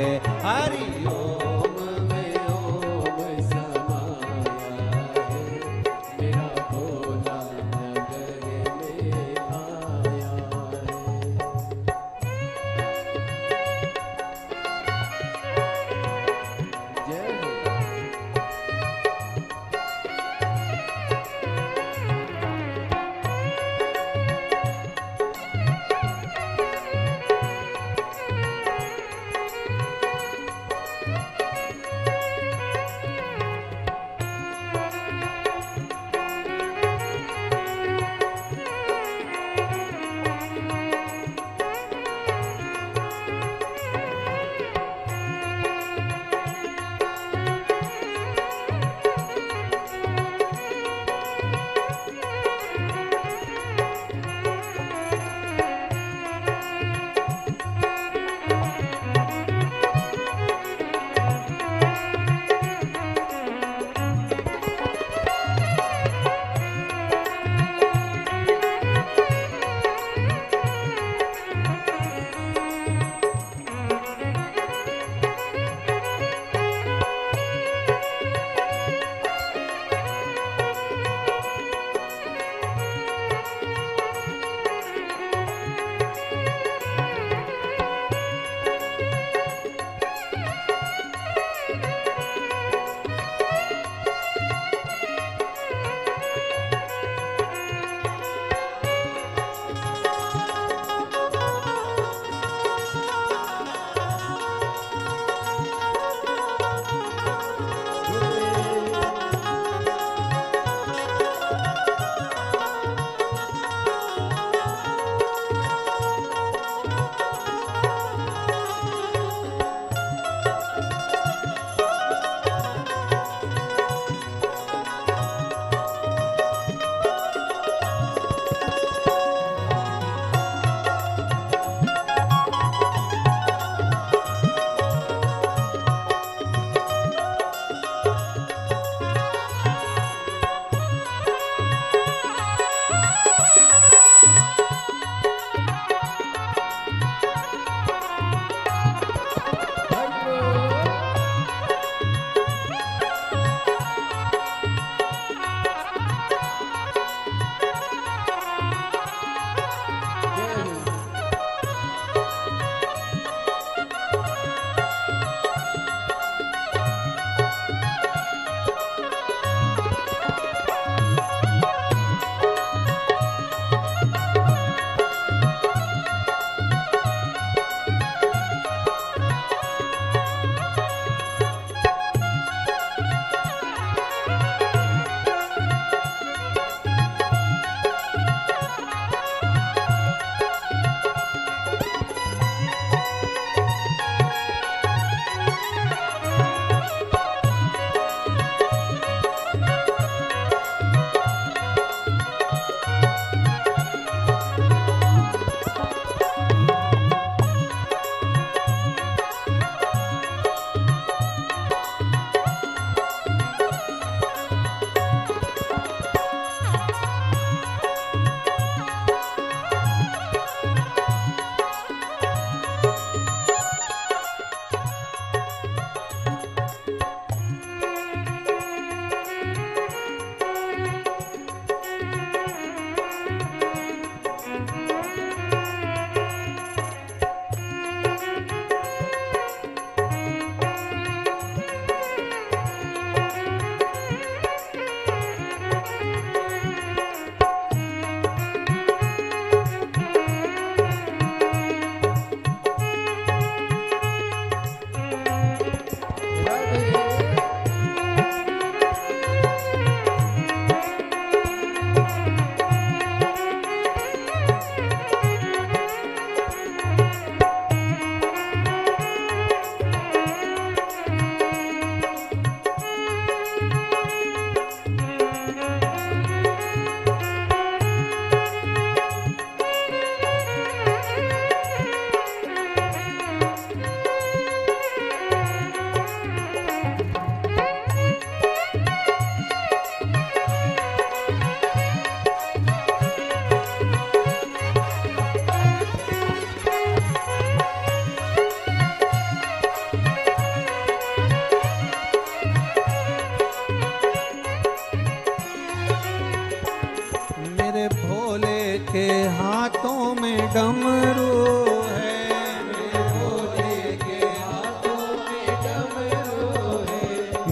हरिओम में ओम समाया है, मेरा भोला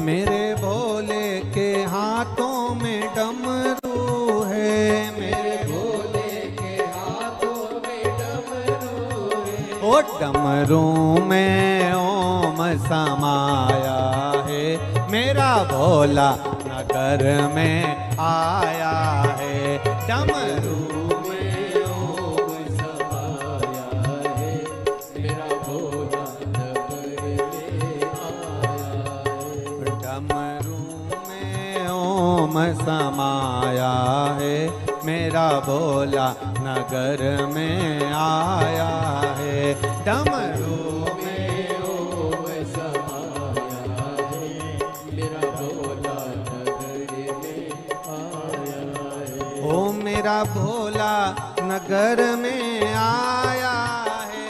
मेरे भोले के हाथों में डमरू है, मेरे भोले के हाथों में डमरू है। ओ डमरू में ओम समाया है, मेरा भोला नगर में आया है। डमरू में ओम समाया है, मेरा भोला नगर में आया है। डमरू में ओम समाया है, मेरा भोला नगर में आया है। डमरू में ओम समाया है, मेरा भोला नगर में आया है। ओ मेरा भोला नगर में आया है,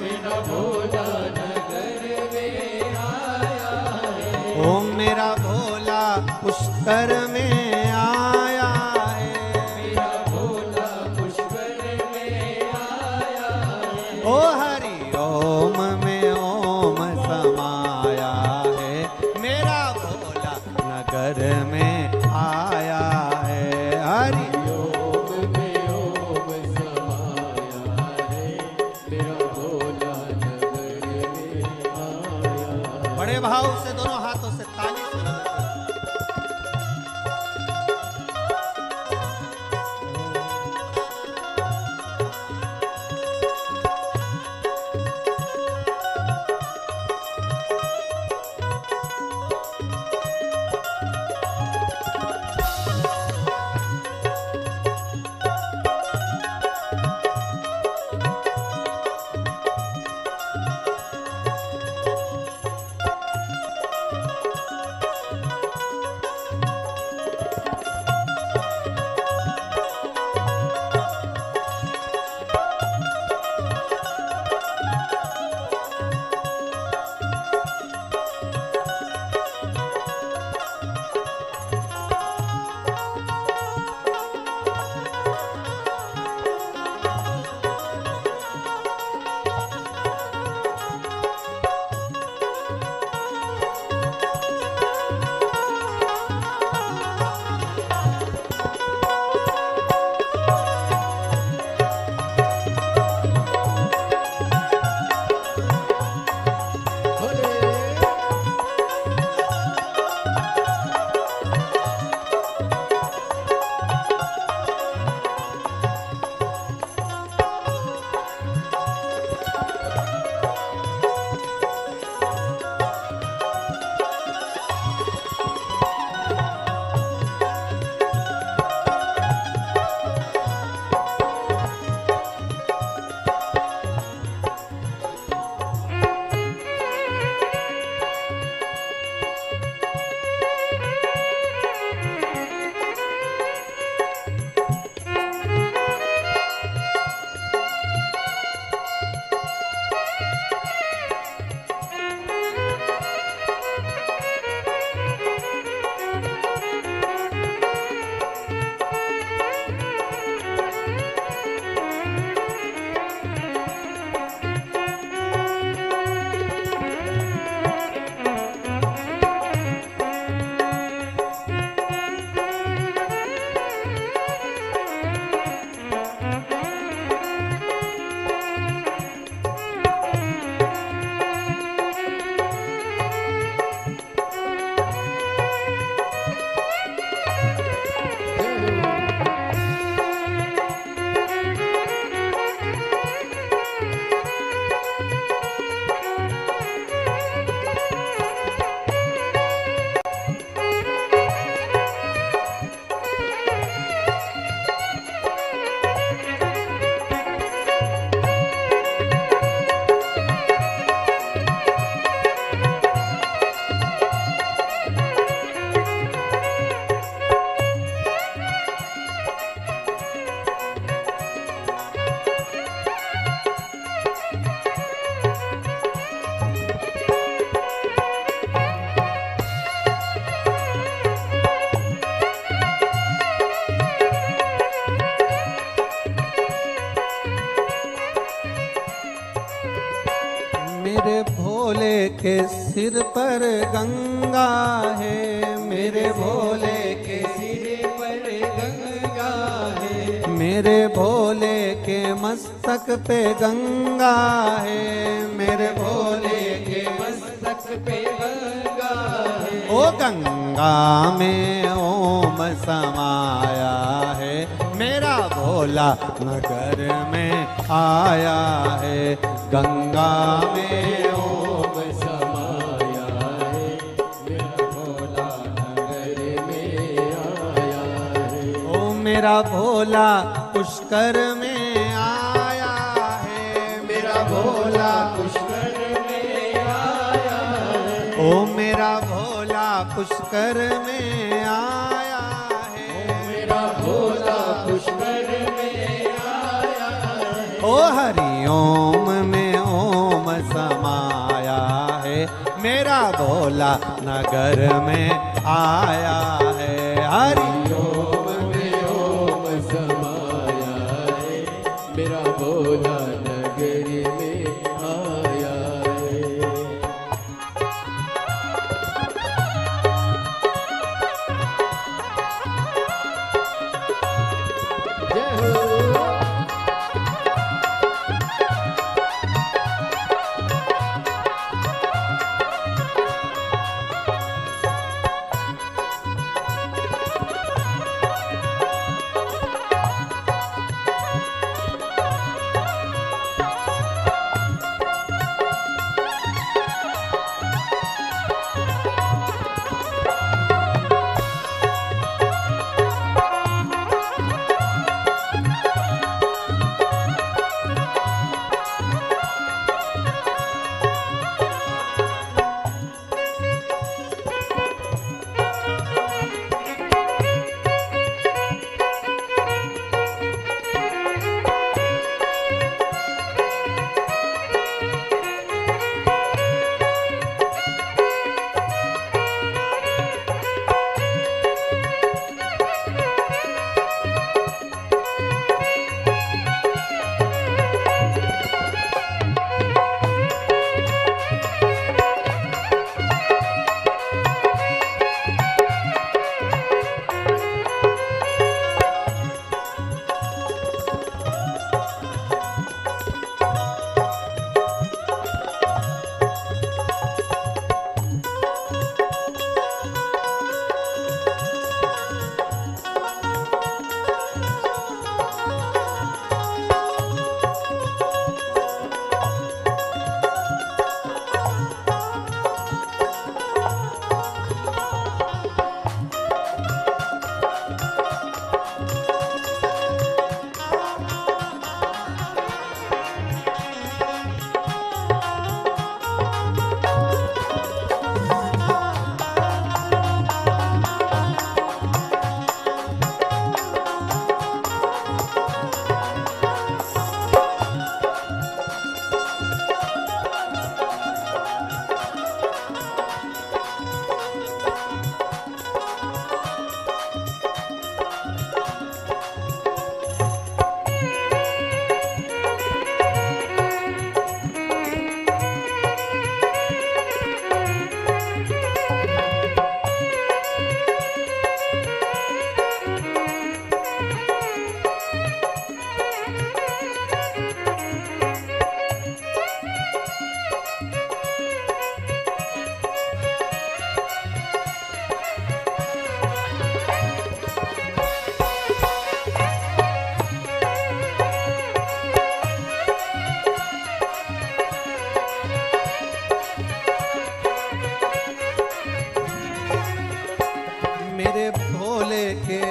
मेरा भोला नगर में आया है। ओ मेरा भोला पुष्कर में आया है, मेरा भोला पुष्कर में आया है। ओ हरि ओम में ओम समाया है, मेरा भोला नगर में आया है। हरि ओम में ओम समाया है, मेरा भोला नगर में आया है। बड़े भाव से दोनों हाथों से ताली से सिर पर गंगा है, मेरे भोले के सिर पर गंगा है, मेरे भोले के मस्तक पे गंगा है, मेरे भोले के मस्तक पे गंगा है। ओ गंगा में ओम समाया है, मेरा भोला नगर में आया है। गंगा में ओम समाया है, मेरा भोला नगर में आया है। ओ मेरा भोला पुष्कर में आया है, मेरा भोला पुष्कर में आया है। ओ मेरा भोला पुष्कर में आया है, मेरा भोला पुष्कर में आया है। ओ हरि ओम में ओम समाया है, मेरा भोला नगर में आया है। हरि ओम में ओम समाया है, मेरा भोला नगर में आया है। जय हो।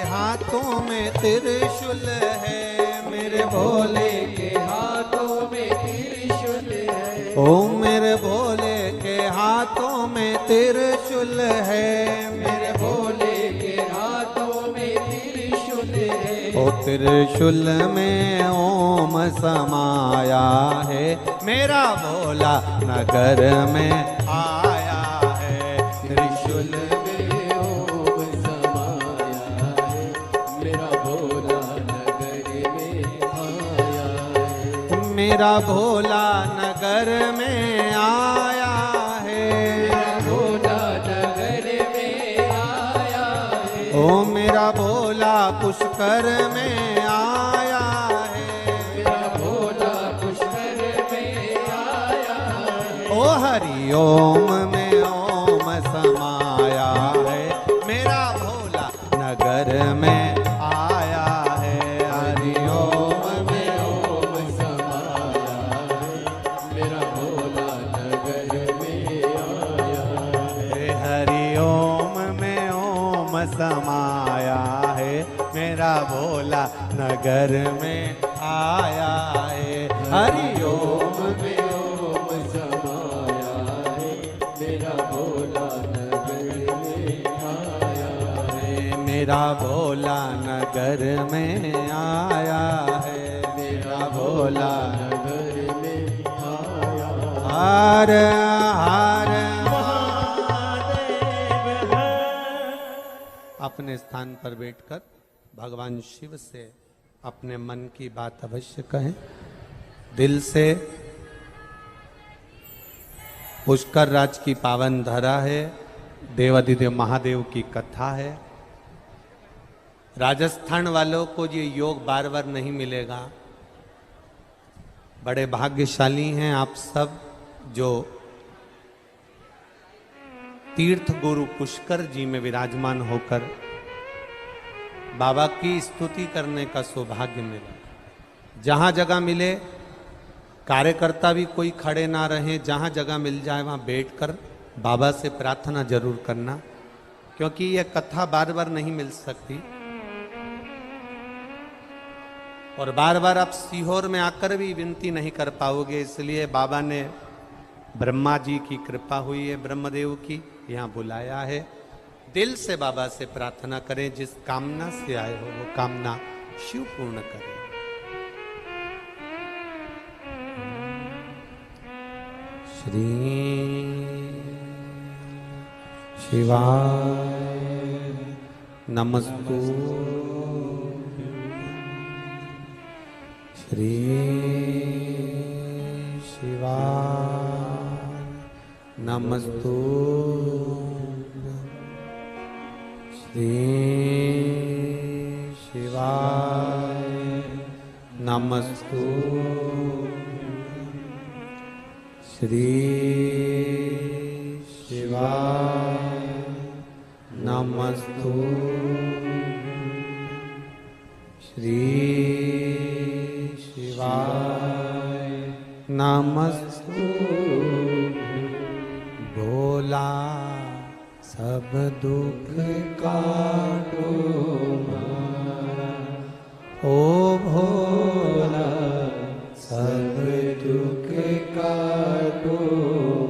हाथों में त्रिशूल है, मेरे भोले के हाथों में त्रिशूल है। ओ मेरे भोले के हाथों में त्रिशूल है, मेरे भोले के हाथों में त्रिशूल है। ओ त्रिशूल में ओम समाया है, मेरा भोला नगर में आया है। त्रिशूल में ओम समाया है, मेरा भोला नगर में आया है। मेरा भोला नगर में आया है। मेरा भोला पुष्कर में आया है, मेरा भोला पुष्कर में आया है। ओ हरि ओम में ओम समाया है, मेरा भोला नगर में आया है। हरि ओम में ओम समाया है, मेरा भोला नगर में आया है। हरि ओम में ओम समाया है, मेरा भोला नगर में आया है। हरि ओम में ओम समाया है, मेरा भोला नगर में आया है। मेरा भोला नगर में आया है, मेरा भोला नगर में आया है। हर हर अपने स्थान पर बैठकर भगवान शिव से अपने मन की बात अवश्य कहें, दिल से। पुष्कर राज की पावन धरा है, देवाधिदेव महादेव की कथा है। राजस्थान वालों को ये योग बार बार नहीं मिलेगा। बड़े भाग्यशाली हैं आप सब जो तीर्थ गुरु पुष्कर जी में विराजमान होकर बाबा की स्तुति करने का सौभाग्य मिला। जहां जगह मिले, कार्यकर्ता भी कोई खड़े ना रहे, जहां जगह मिल जाए वहां बैठकर बाबा से प्रार्थना जरूर करना, क्योंकि यह कथा बार बार नहीं मिल सकती। और बार बार आप सीहोर में आकर भी विनती नहीं कर पाओगे, इसलिए बाबा ने ब्रह्मा जी की कृपा हुई है, ब्रह्मदेव की, यहाँ बुलाया है। दिल से बाबा से प्रार्थना करें, जिस कामना से आए हो वो कामना शिव पूर्ण करें। श्री शिवाय नमस्तु, श्री शिवाय नमस्तु, श्री शिवाय नमस्तु, श्री शिवाय नमस्तु, श्री शिवाय नमस्तु। भोला सब दुख काटो मारा, ओ भोला सब दुख काटो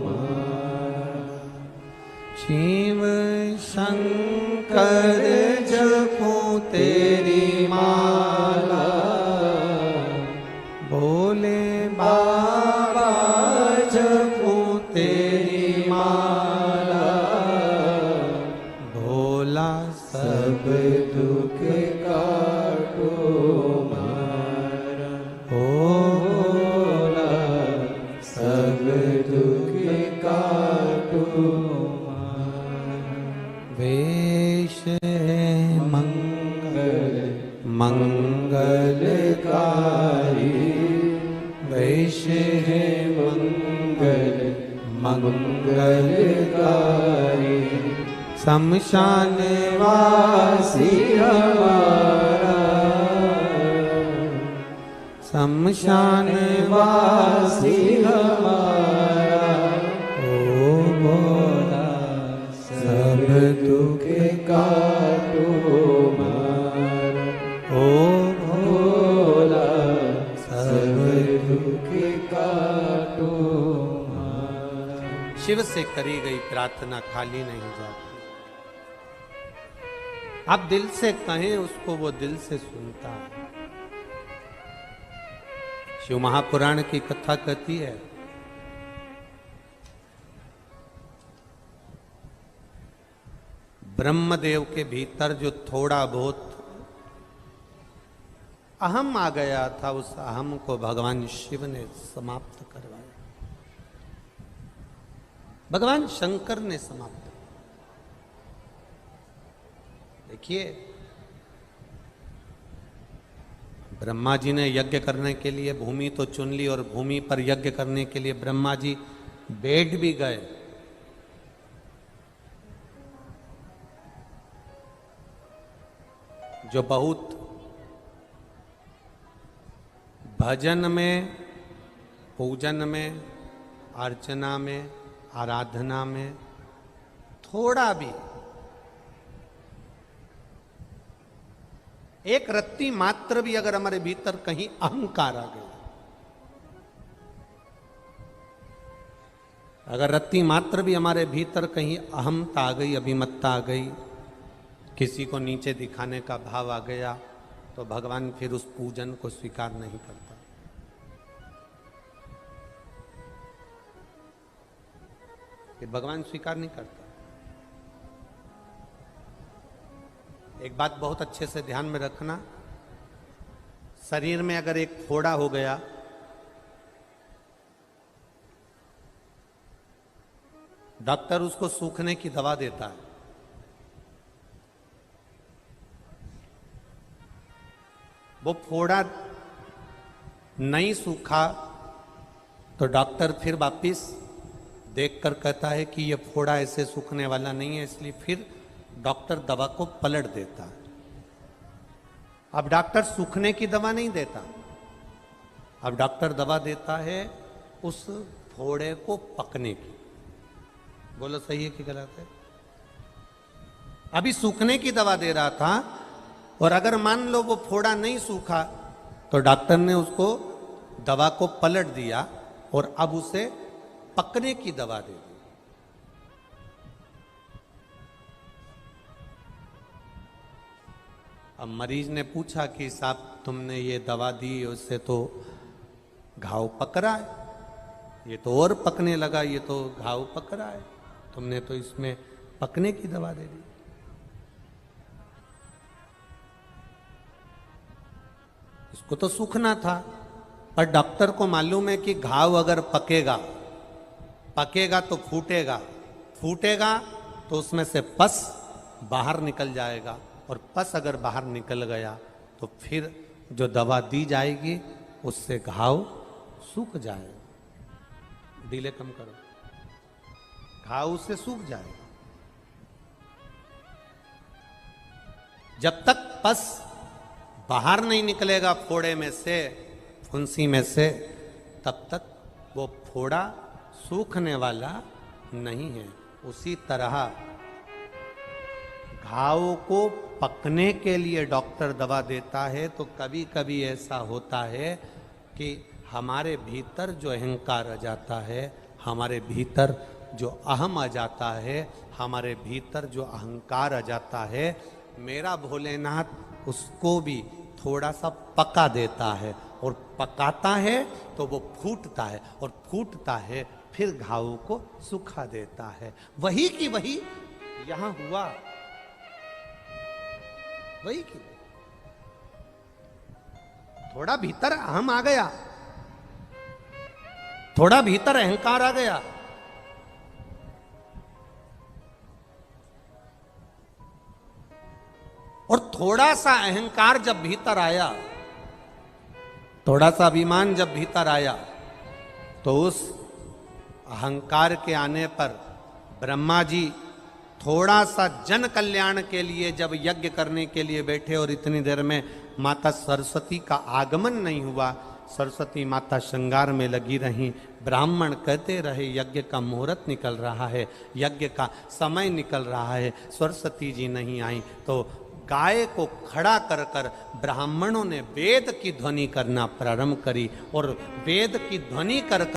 मारा। शिव शंकर जपो तेरी माला, भोले बाबा जपो तेरी माला। भोला सब दुख काटो मारा, ओ भोला सब दुख काटो मारा। वेश मंगल मंगलकारी, वेश है मंगल मंगलकारी। शमशान वासी हमारा, शमशान वासी हमारा। ओ भोला सब दुख काटो मारा, ओ भोला सब दुख काटो मारा। शिव से करी गई प्रार्थना खाली नहीं जाती। आप दिल से कहें उसको, वो दिल से सुनता है। शिव महापुराण की कथा कहती है, ब्रह्मदेव के भीतर जो थोड़ा बहुत अहम आ गया था, उस अहम को भगवान शिव ने समाप्त करवाया। भगवान शंकर ने समाप्त। देखिए, ब्रह्मा जी ने यज्ञ करने के लिए भूमि तो चुन ली और भूमि पर यज्ञ करने के लिए ब्रह्मा जी बैठ भी गए। जो बहुत भजन में, पूजन में, अर्चना में, आराधना में थोड़ा भी एक रत्ती मात्र भी अगर हमारे भीतर कहीं अहंकार आ गया, अगर रत्ती मात्र भी हमारे भीतर कहीं अहमता आ गई, अभिमत्ता आ गई, किसी को नीचे दिखाने का भाव आ गया, तो भगवान फिर उस पूजन को स्वीकार नहीं करता। फिर भगवान स्वीकार नहीं करता। एक बात बहुत अच्छे से ध्यान में रखना, शरीर में अगर एक फोड़ा हो गया, डॉक्टर उसको सूखने की दवा देता है। वो फोड़ा नहीं सूखा तो डॉक्टर फिर वापिस देखकर कहता है कि ये फोड़ा ऐसे सूखने वाला नहीं है, इसलिए फिर डॉक्टर दवा को पलट देता है। अब डॉक्टर सूखने की दवा नहीं देता, अब डॉक्टर दवा देता है उस फोड़े को पकने की। बोलो सही है कि गलत है? अभी सूखने की दवा दे रहा था, और अगर मान लो वो फोड़ा नहीं सूखा तो डॉक्टर ने उसको दवा को पलट दिया और अब उसे पकने की दवा दे दी। अब मरीज ने पूछा कि साहब तुमने ये दवा दी, उससे तो घाव पक रहा है, ये तो और पकने लगा, ये तो घाव पक रहा है, तुमने तो इसमें पकने की दवा दे दी। इसको तो सूखना था, पर डॉक्टर को मालूम है कि घाव अगर पकेगा, पकेगा तो फूटेगा, फूटेगा तो उसमें से पस बाहर निकल जाएगा, और पस अगर बाहर निकल गया तो फिर जो दवा दी जाएगी उससे घाव सूख जाएगा। डीले कम करो, घाव उससे सूख जाएगा। जब तक पस बाहर नहीं निकलेगा फोड़े में से, फुंसी में से, तब तक वो फोड़ा सूखने वाला नहीं है। उसी तरह घाव को पकने के लिए डॉक्टर दवा देता है, तो कभी कभी ऐसा होता है कि हमारे भीतर जो अहंकार आ जाता है, हमारे भीतर जो अहम आ जाता है, हमारे भीतर जो अहंकार आ जाता है, मेरा भोलेनाथ उसको भी थोड़ा सा पका देता है, और पकाता है तो वो फूटता है, और फूटता है फिर घाव को सुखा देता है। वही की वही यहां हुआ, वही की थोड़ा भीतर अहम आ गया, थोड़ा भीतर अहंकार आ गया, और थोड़ा सा अहंकार जब भीतर आया, थोड़ा सा अभिमान जब भीतर आया, तो उस अहंकार के आने पर ब्रह्मा जी थोड़ा सा जन कल्याण के लिए जब यज्ञ करने के लिए बैठे, और इतनी देर में माता सरस्वती का आगमन नहीं हुआ, सरस्वती माता श्रृंगार में लगी रहीं, ब्राह्मण कहते रहे यज्ञ का मुहूर्त निकल रहा है, यज्ञ का समय निकल रहा है, सरस्वती जी नहीं आई, तो गाय को खड़ा कर कर ब्राह्मणों ने वेद की ध्वनि करना प्रारंभ करी, और वेद की ध्वनि कर